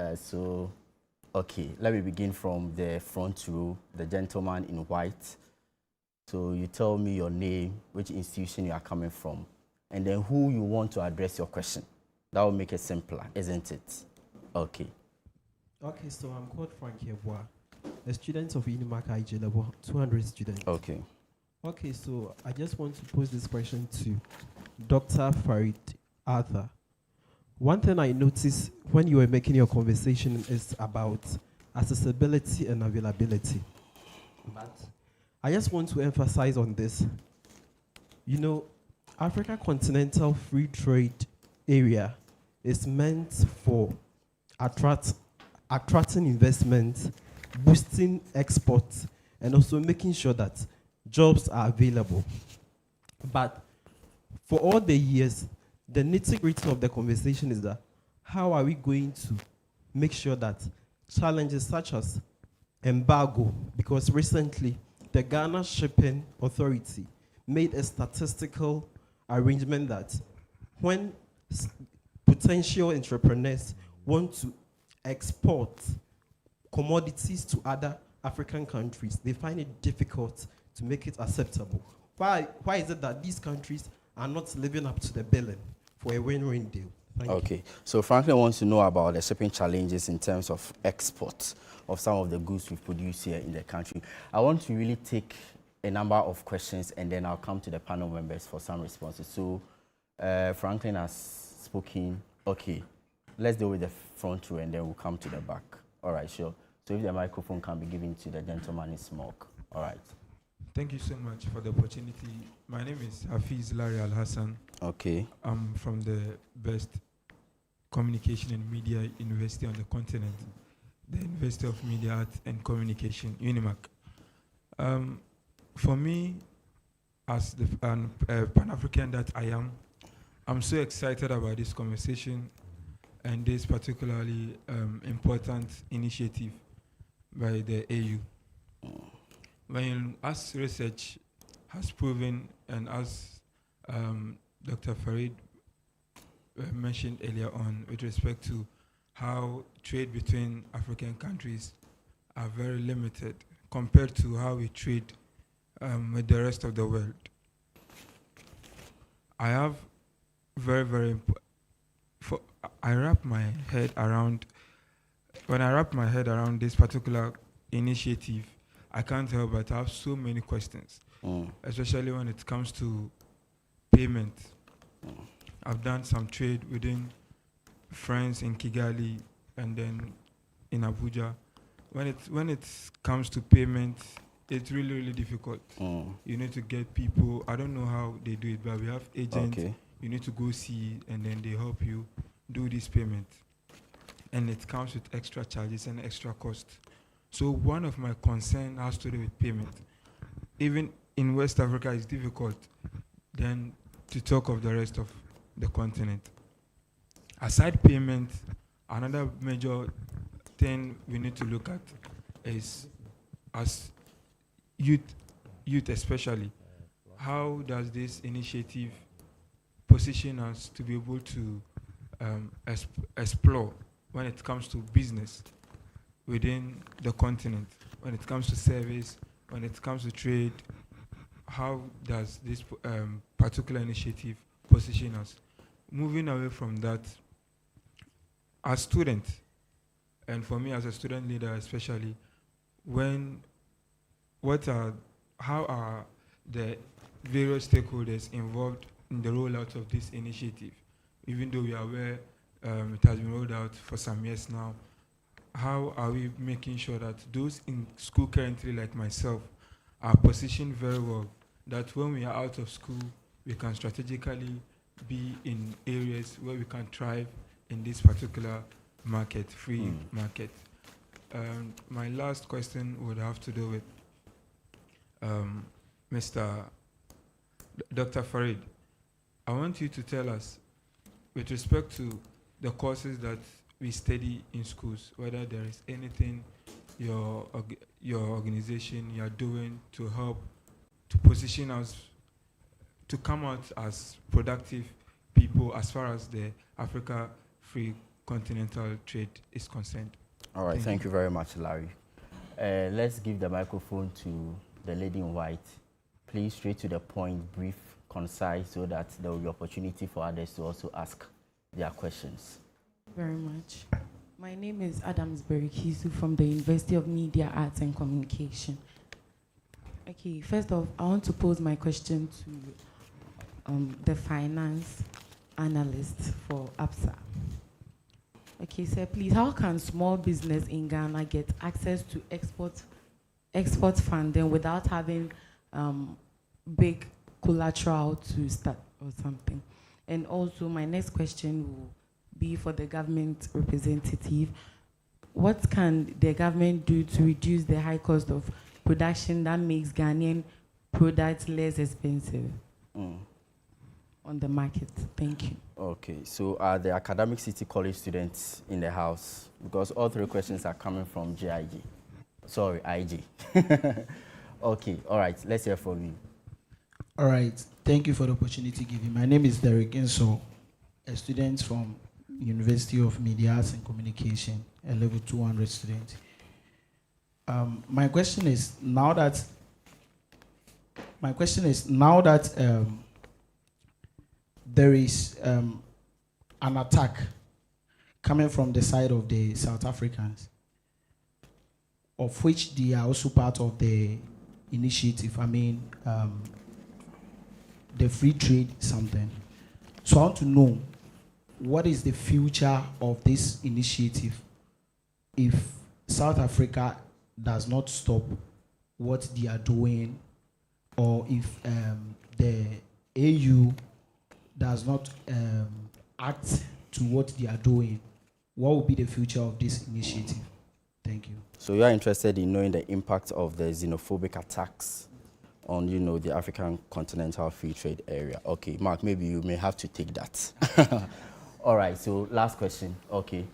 Okay, let me begin from the front row, the gentleman in white. So you tell me your name, which institution you are coming from, and then who you want to address your question. That will make it simpler, isn't it? Okay.
Okay, so I'm called Frank Yeboah, a student of Unimac IG level 200 students.
Okay.
Okay, so I just want to pose this question to Dr. Farid Arthur. One thing I noticed when you were making your conversation is about accessibility and availability. But I just want to emphasize on this. You know, Africa Continental Free Trade Area is meant for attracting investment, boosting exports, and also making sure that jobs are available. But for all the years, the nitty-gritty of the conversation is that how are we going to make sure that challenges such as embargo, because recently the Ghana Shipping Authority made a statistical arrangement that when potential entrepreneurs want to export commodities to other African countries, they find it difficult to make it acceptable. Why is it that these countries are not living up to the billing for a win-win deal? Thank you.
So Franklin wants to know about the shipping challenges in terms of export of some of the goods we produce here in the country. I want to really take a number of questions and then I'll come to the panel members for some responses. So Franklin has spoken. Okay, let's deal with the front row and then we'll come to the back. All right, sure. So if the microphone can be given to the gentleman in smoke. All right.
Thank you so much for the opportunity. My name is Hafiz Larry Al-Hassan.
Okay.
I'm from the best communication and media university on the continent, the University of Media Arts and Communication, Unimac. For me, as the Pan-African that I am, I'm so excited about this conversation and this particularly important initiative by the AU. As research has proven, and as Dr. Farid mentioned earlier on, with respect to how trade between African countries are very limited compared to how we trade with the rest of the world. I have I wrap my head around, when I wrap my head around this particular initiative, I can't help but have so many questions, especially when it comes to payment. I've done some trade within friends in Kigali and then in Abuja. When it comes to payment, it's really, really difficult. You need to get people, I don't know how they do it, but we have agents. You need to go see, and then they help you do this payment. And it comes with extra charges and extra cost. So one of my concerns has to do with payment. Even in West Africa, it's difficult then to talk of the rest of the continent. Aside payment, another major thing we need to look at is, as youth especially, how does this initiative position us to be able to explore when it comes to business within the continent, when it comes to service, when it comes to trade? How does this particular initiative position us? Moving away from that, as students, and for me as a student leader especially, how are the various stakeholders involved in the rollout of this initiative? Even though we are aware it has been rolled out for some years now, how are we making sure that those in school currently, like myself, are positioned very well, that when we are out of school, we can strategically be in areas where we can thrive in this particular market, free market? My last question would have to do with Dr. Farid. I want you to tell us, with respect to the courses that we study in schools, whether there is anything your organization you are doing to help to position us to come out as productive people as far as the Africa free continental trade is concerned.
All right, thank you very much, Larry. Let's give the microphone to the lady in white. Please, straight to the point, brief, concise, so that there will be opportunity for others to also ask their questions.
Very much. My name is Adams Berikisu from the University of Media, Arts and Communication. Okay, first off, I want to pose my question to the finance analyst for ABSA. Okay, sir, please, how can small business in Ghana get access to export funding without having big collateral to start or something? And also, my next question will be for the government representative. What can the government do to reduce the high cost of production that makes Ghanaian products less expensive on the market? Thank you.
Okay, so are the academic Citi college students in the house? Because all three questions are coming from GIG. Sorry, IG. Okay, all right, let's hear from you.
All right, thank you for the opportunity given. My name is Derek Inso, a student from University of Media, Arts and Communication, a level 200 student. My question is now that there is an attack coming from the side of the South Africans, of which they are also part of the initiative. I mean, the free trade something. So I want to know, what is the future of this initiative if South Africa does not stop what they are doing, or if the AU does not act to what they are doing? What will be the future of this initiative? Thank you.
So you are interested in knowing the impact of the xenophobic attacks on, the African continental free trade area. Okay, Mark, maybe you may have to take that. All right, so last question. Okay.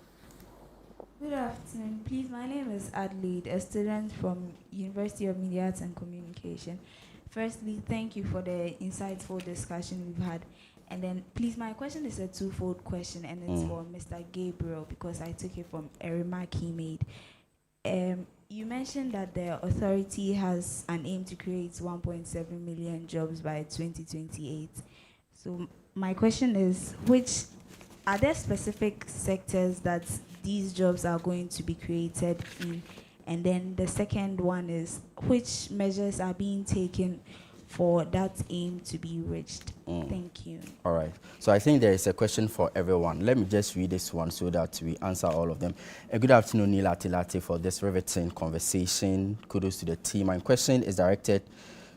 Good afternoon. Please, my name is Adelaide, a student from University of Media Arts and Communication. Firstly, thank you for the insightful discussion we've had. And then, please, my question is a twofold question, and it's for Mr. Gabriel, because I took it from a remark he made. You mentioned that the authority has an aim to create 1.7 million jobs by 2028. So my question is, are there specific sectors that these jobs are going to be created in? And then the second one is, which measures are being taken for that aim to be reached? Thank you.
All right. So I think there is a question for everyone. Let me just read this one so that we answer all of them. Good afternoon, Neil Atilate, for this riveting conversation. Kudos to the team. My question is directed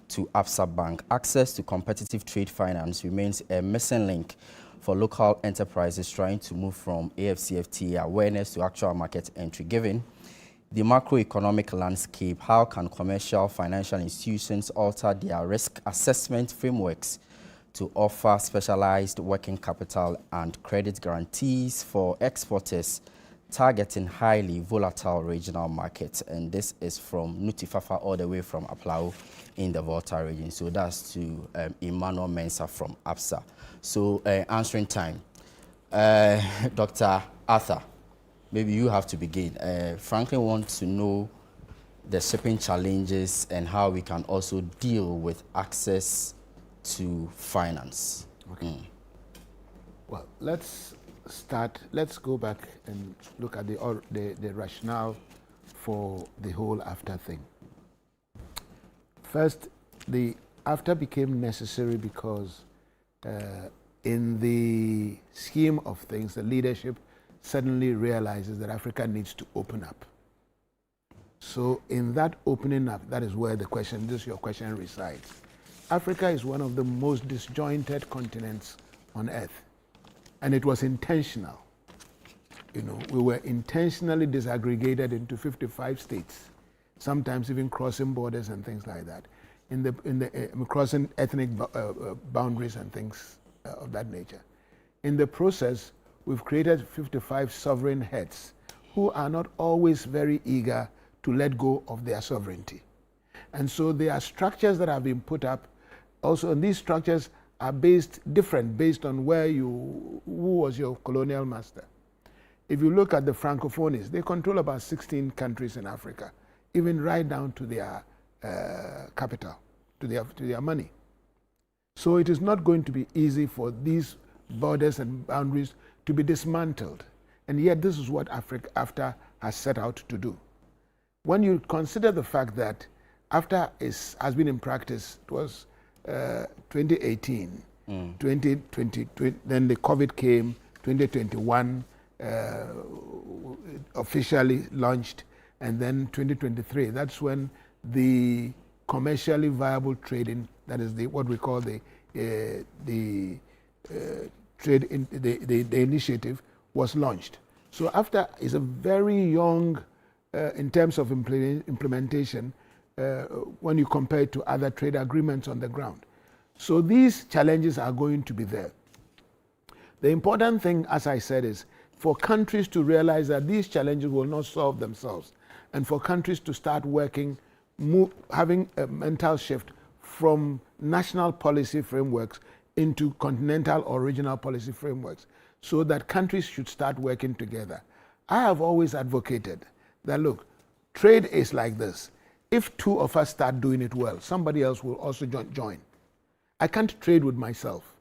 to ABSA Bank. Access to competitive trade finance remains a missing link for local enterprises trying to move from AfCFTA awareness to actual market entry. Given the macroeconomic landscape, how can commercial financial institutions alter their risk assessment frameworks to offer specialized working capital and credit guarantees for exporters targeting highly volatile regional markets? And this is from Nutifafa, all the way from Aplau in the Volta region. So that's to Emmanuel Mensah from ABSA. So answering time. Dr. Arthur, maybe you have to begin. Franklin wants to know the shipping challenges and how we can also deal with access to finance.
Okay. Well, let's go back and look at the rationale for the whole AfTA thing. First, the AfTA became necessary because in the scheme of things, the leadership suddenly realizes that Africa needs to open up. So in that opening up, that is where your question resides. Africa is one of the most disjointed continents on earth, and it was intentional. You know, we were intentionally disaggregated into 55 states, sometimes even crossing borders and things like that, crossing ethnic boundaries and things of that nature. In the process, we've created 55 sovereign heads who are not always very eager to let go of their sovereignty. And so there are structures that have been put up. Also, and these structures are based on who was your colonial master. If you look at the Francophonies, they control about 16 countries in Africa, even right down to their capital, to their money. So it is not going to be easy for these borders and boundaries to be dismantled. And yet this is what AfTA has set out to do. When you consider the fact that AfTA has been in practice, it was 2018, 2020, then the COVID came, 2021 officially launched, and then 2023. That's when the commercially viable trading, that is what we call the initiative, was launched. So AfTA is a very young, in terms of implementation, when you compare it to other trade agreements on the ground. So these challenges are going to be there. The important thing, as I said, is for countries to realize that these challenges will not solve themselves, and for countries to start working, having a mental shift from national policy frameworks into continental or regional policy frameworks, so that countries should start working together. I have always advocated that, look, trade is like this. If two of us start doing it well, somebody else will also join. I can't trade with myself.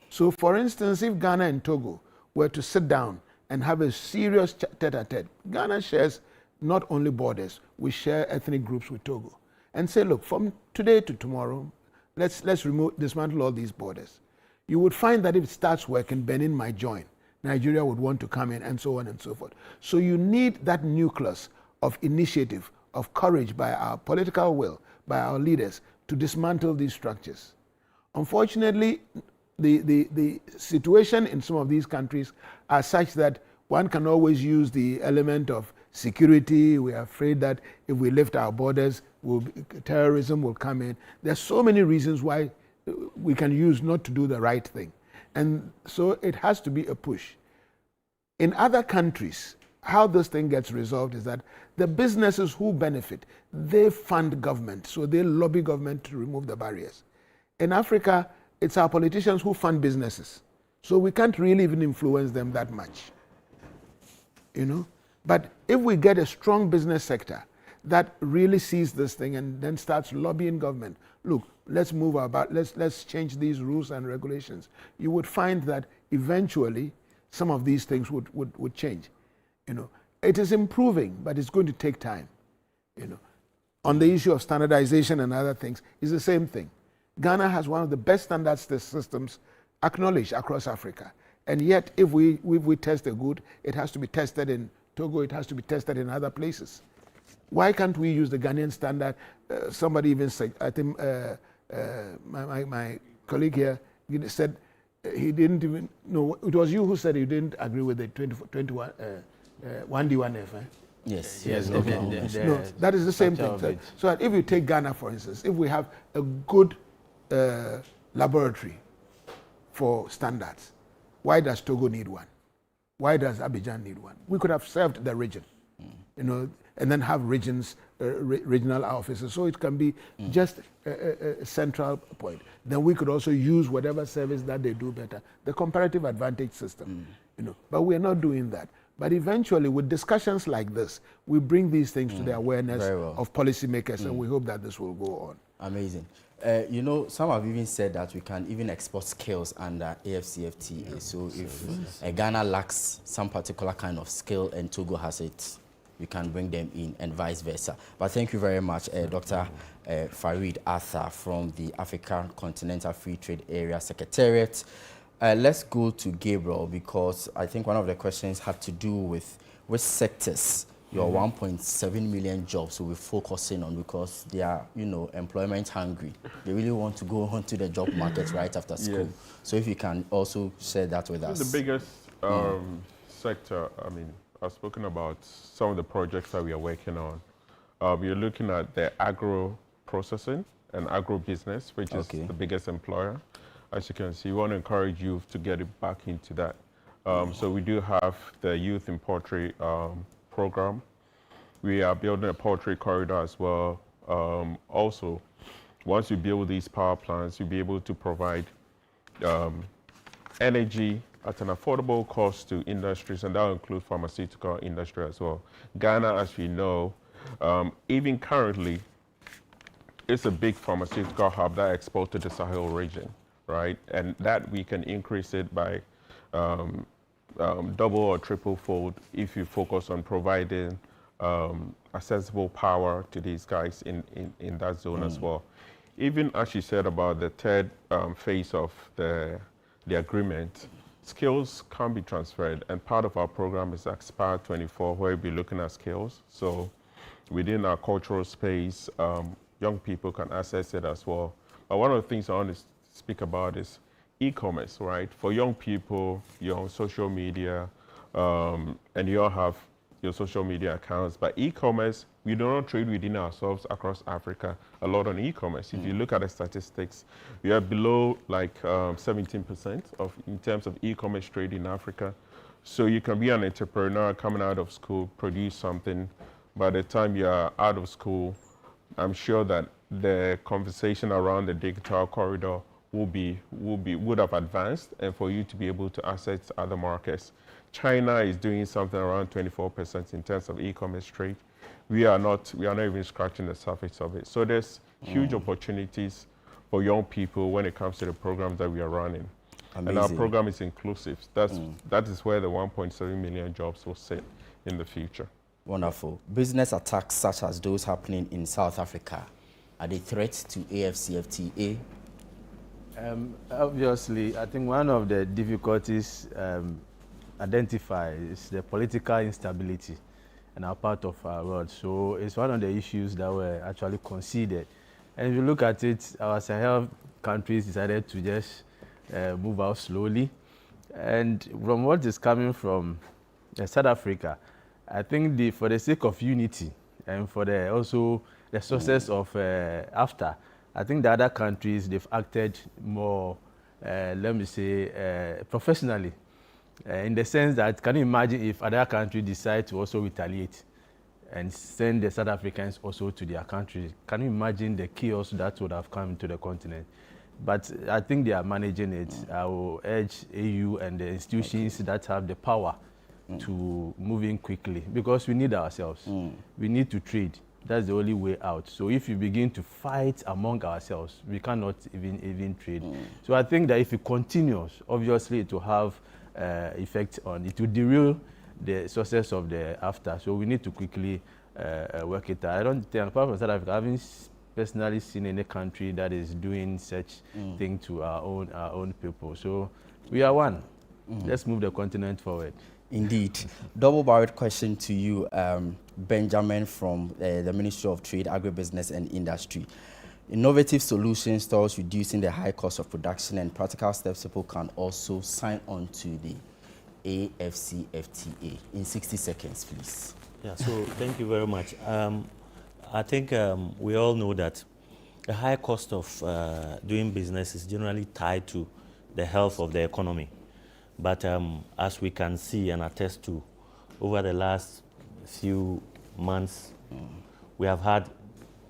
So for instance, if Ghana and Togo were to sit down and have a serious tete-a-tete, Ghana shares not only borders, we share ethnic groups with Togo, and say, look, from today to tomorrow, let's dismantle all these borders. You would find that if it starts working, Benin might join. Nigeria would want to come in, and so on and so forth. So you need that nucleus of initiative, of courage by our political will, by our leaders, to dismantle these structures. Unfortunately, the situation in some of these countries are such that one can always use the element of security. We are afraid that if we lift our borders, terrorism will come in. There's so many reasons why we can use not to do the right thing. And so it has to be a push. In other countries, how this thing gets resolved is that the businesses who benefit, they fund government, so they lobby government to remove the barriers. In Africa, it's our politicians who fund businesses, so we can't really even influence them that much, you know. But if we get a strong business sector that really sees this thing and then starts lobbying government, look, let's move about, let's change these rules and regulations, you would find that eventually some of these things would change. You know, it is improving, but it's going to take time. You know, on the issue of standardization and other things, it's the same thing. Ghana has one of the best standards systems acknowledged across Africa, and yet if we test a good, it has to be tested in Togo, it has to be tested in other places. Why can't we use the Ghanaian standard? Somebody even said, I think my colleague here said he didn't even know. It was you who said you didn't agree with the 21. 1D1F, eh?
Yes.
Okay. No, that is the same thing. So that if you take Ghana, for instance, if we have a good laboratory for standards, why does Togo need one? Why does Abidjan need one? We could have served the region, you know, and then have regions, regional offices, so it can be just a central point. Then we could also use whatever service that they do better, the comparative advantage system, you know. But we are not doing that. But eventually, with discussions like this, we bring these things to the awareness of policymakers, and we hope that this will go on.
Amazing. You know, some have even said that we can even export skills under AfCFTA. Yeah. So if Ghana lacks some particular kind of skill and Togo has it, we can bring them in and vice versa. But thank you very much, Dr. Farid Arthur from the African Continental Free Trade Area Secretariat. Let's go to Gabriel, because I think one of the questions had to do with which sectors your 1.7 million jobs will be focusing on, because they are, you know, employment hungry. They really want to go onto the job market right after school. Yes. So if you can also share that with us.
The biggest sector, I mean, I've spoken about some of the projects that we are working on. We're looking at the agro processing and agro business, which is the biggest employer. As you can see, we want to encourage youth to get it back into that. So we do have the Youth in Poultry program. We are building a poultry corridor as well. Also, once you build these power plants, you'll be able to provide energy at an affordable cost to industries, and that will include pharmaceutical industry as well. Ghana, as we know, even currently, it's a big pharmaceutical hub that exports to the Sahel region. Right, and that we can increase it by double or triple fold if you focus on providing accessible power to these guys in that zone as well. Even as you said about the third phase of the agreement, skills can be transferred, and part of our program is Aspire 24, where we'll be looking at skills. So within our cultural space, young people can access it as well. But one of the things I want to speak about is e-commerce, right? For young people, you're on social media, and you all have your social media accounts. But e-commerce, we do not trade within ourselves across Africa a lot on e-commerce. If you look at the statistics, we are below like 17% in terms of e-commerce trade in Africa. So you can be an entrepreneur coming out of school, produce something. By the time you are out of school, I'm sure that the conversation around the digital corridor would have advanced, and for you to be able to access other markets. China is doing something around 24% in terms of e-commerce trade. We are not even scratching the surface of it. So there's huge opportunities for young people when it comes to the programs that we are running. Amazing. And our program is inclusive. That is where the 1.7 million jobs will sit in the future.
Wonderful. Business attacks such as those happening in South Africa, are they threats to AfCFTA?
Obviously, I think one of the difficulties identified is the political instability in our part of our world. So it's one of the issues that were actually considered. And if you look at it, our Sahel countries decided to just move out slowly. And from what is coming from South Africa, I think for the sake of unity and for also the success of AfCFTA, I think the other countries, they've acted more, let me say, professionally. In the sense that, can you imagine if other countries decide to also retaliate and send the South Africans also to their country? Can you imagine the chaos that would have come to the continent? But I think they are managing it. I will urge AU and the institutions that have the power to move in quickly, because we need ourselves. We need to trade. That's the only way out. So if you begin to fight among ourselves, we cannot even trade. So I think that if it continues, obviously it will have effect on, it will derail the success of the AfCFTA. So we need to quickly work it out. I don't think, apart from South Africa, I haven't personally seen any country that is doing such thing to our own people. So we are one. Let's move the continent forward.
Indeed. Double-barreled question to you, Benjamin, from the Ministry of Trade, Agribusiness and Industry. Innovative solutions towards reducing the high cost of production and practical steps people can also sign on to the AfCFTA. In 60 seconds, please.
Yeah, so thank you very much. I think we all know that the high cost of doing business is generally tied to the health of the economy. But as we can see and attest to, over the last few months, we have had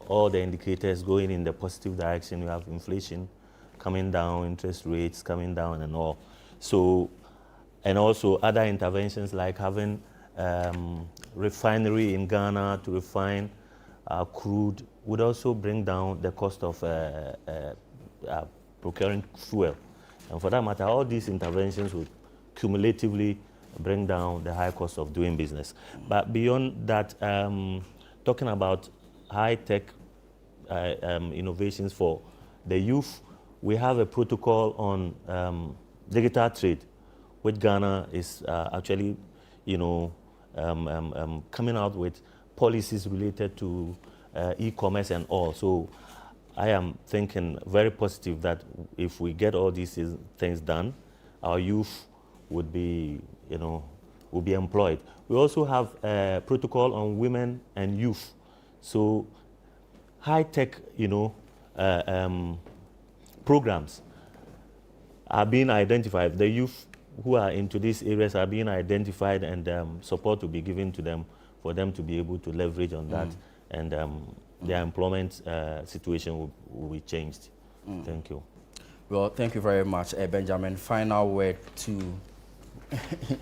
all the indicators going in the positive direction. We have inflation coming down, interest rates coming down and all. So, and also other interventions like having refinery in Ghana to refine crude would also bring down the cost of procuring fuel. And for that matter, all these interventions would cumulatively bring down the high cost of doing business. But beyond that, talking about high-tech innovations for the youth, we have a protocol on digital trade, which Ghana is actually, coming out with policies related to e-commerce and all. So I am thinking very positive that if we get all these things done, our youth would be, will be employed. We also have a protocol on women and youth. So high-tech, programs are being identified. The youth who are into these areas are being identified, and support will be given to them for them to be able to leverage on that, and their employment situation will be changed. Thank you.
Well, thank you very much, Benjamin. Final word to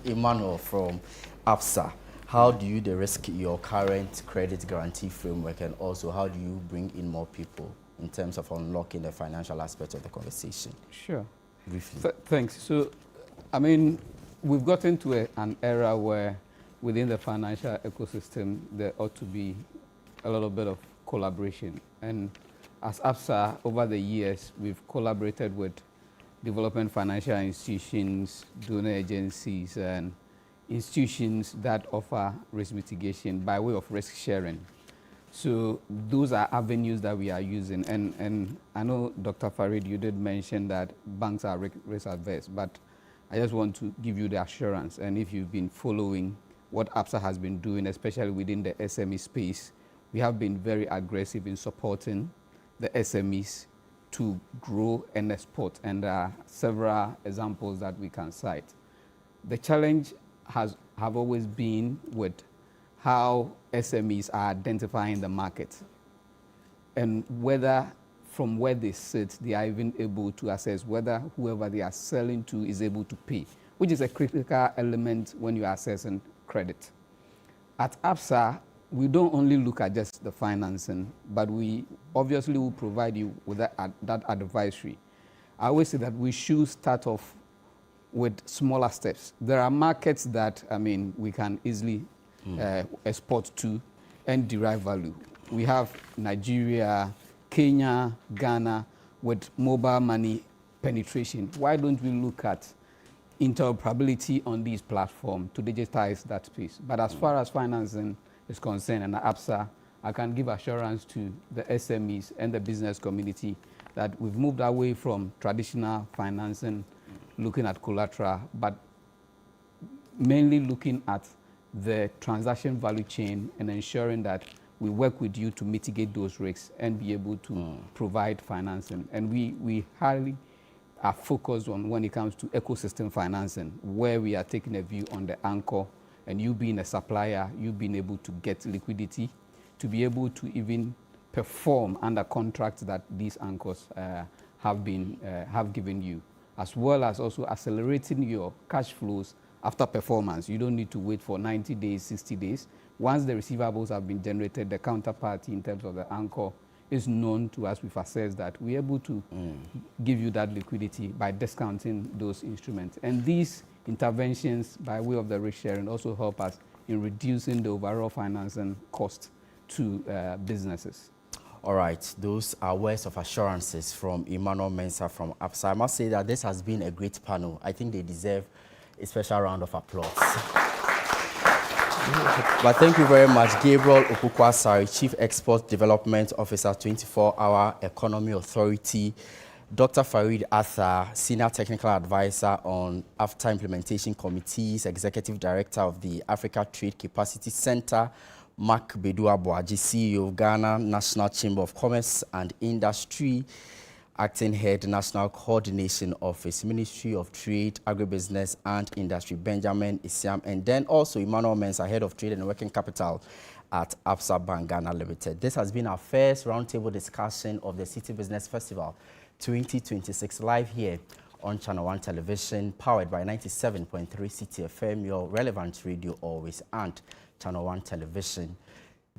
Emmanuel from ABSA. How do you de-risk your current credit guarantee framework, and also how do you bring in more people in terms of unlocking the financial aspect of the conversation?
Sure.
Briefly.
Thanks. So, I mean, we've gotten to an era where within the financial ecosystem, there ought to be a little bit of collaboration. And as ABSA, over the years, we've collaborated with development financial institutions, donor agencies, and institutions that offer risk mitigation by way of risk sharing. So those are avenues that we are using. And I know, Dr. Farid, you did mention that banks are risk adverse, but I just want to give you the assurance, and if you've been following what ABSA has been doing, especially within the SME space, we have been very aggressive in supporting the SMEs to grow and export, and there are several examples that we can cite. The challenge have always been with how SMEs are identifying the market, and whether from where they sit, they are even able to assess whether whoever they are selling to is able to pay, which is a critical element when you are assessing credit. At ABSA, we don't only look at just the financing, but we obviously will provide you with that advisory. I always say that we should start off with smaller steps. There are markets that, we can easily export to and derive value. We have Nigeria, Kenya, Ghana, with mobile money penetration. Why don't we look at interoperability on these platforms to digitize that space? But as far as financing is concerned, and ABSA, I can give assurance to the SMEs and the business community that we've moved away from traditional financing, looking at collateral, but mainly looking at the transaction value chain and ensuring that we work with you to mitigate those risks and be able to provide financing. And we highly are focused on when it comes to ecosystem financing, where we are taking a view on the anchor, and you being a supplier, you being able to get liquidity, to be able to even perform under contracts that these anchors have given you, as well as also accelerating your cash flows after performance. You don't need to wait for 90 days, 60 days. Once the receivables have been generated, the counterparty in terms of the anchor is known to us. We've assessed that we're able to give you that liquidity by discounting those instruments. And these interventions by way of the risk sharing also help us in reducing the overall financing cost to businesses.
All right, those are words of assurances from Emmanuel Mensah from AFSA. I must say that this has been a great panel. I think they deserve a special round of applause. But thank you very much, Gabriel Opoku-Asare, Chief Export Development Officer, 24-Hour Economy Authority, Dr. Farid Athar, Senior Technical Advisor on AfTA Implementation Committees, Executive Director of the Africa Trade Capacity Center, Mark Bedu-Abuaji, CEO of Ghana National Chamber of Commerce and Industry, Acting Head, National Coordination Office, Ministry of Trade, Agribusiness and Industry, Benjamin Isiam, and then also Emmanuel Mensah, Head of Trade and Working Capital at Absa Bank Ghana Limited. This has been our first roundtable discussion of the Citi Business Festival 2026, live here on Channel 1 Television, powered by 97.3 Citi FM, your relevant radio always, and Channel 1 Television.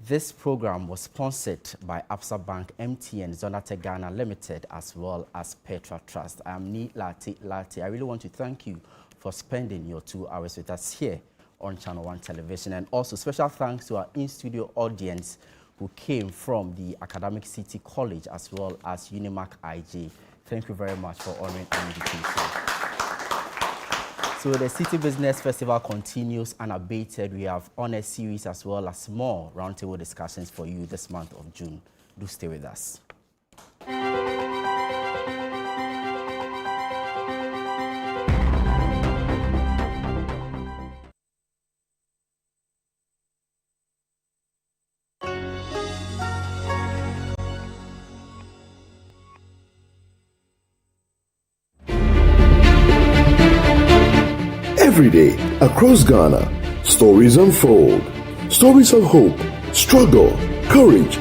This program was sponsored by Absa Bank, MTN, Zonate Ghana Limited, as well as Petra Trust. I am Ni Lati. I really want to thank you for spending your 2 hours with us here on Channel 1 Television. And also special thanks to our in-studio audience who came from the Academic City College as well as Unimac IG. Thank you very much for honoring our invitation. So the Citi Business Festival continues unabated. We have on a series as well as more roundtable discussions for you this month of June. Do stay with us.
Every day, across Ghana, stories unfold. Stories of hope, struggle, courage,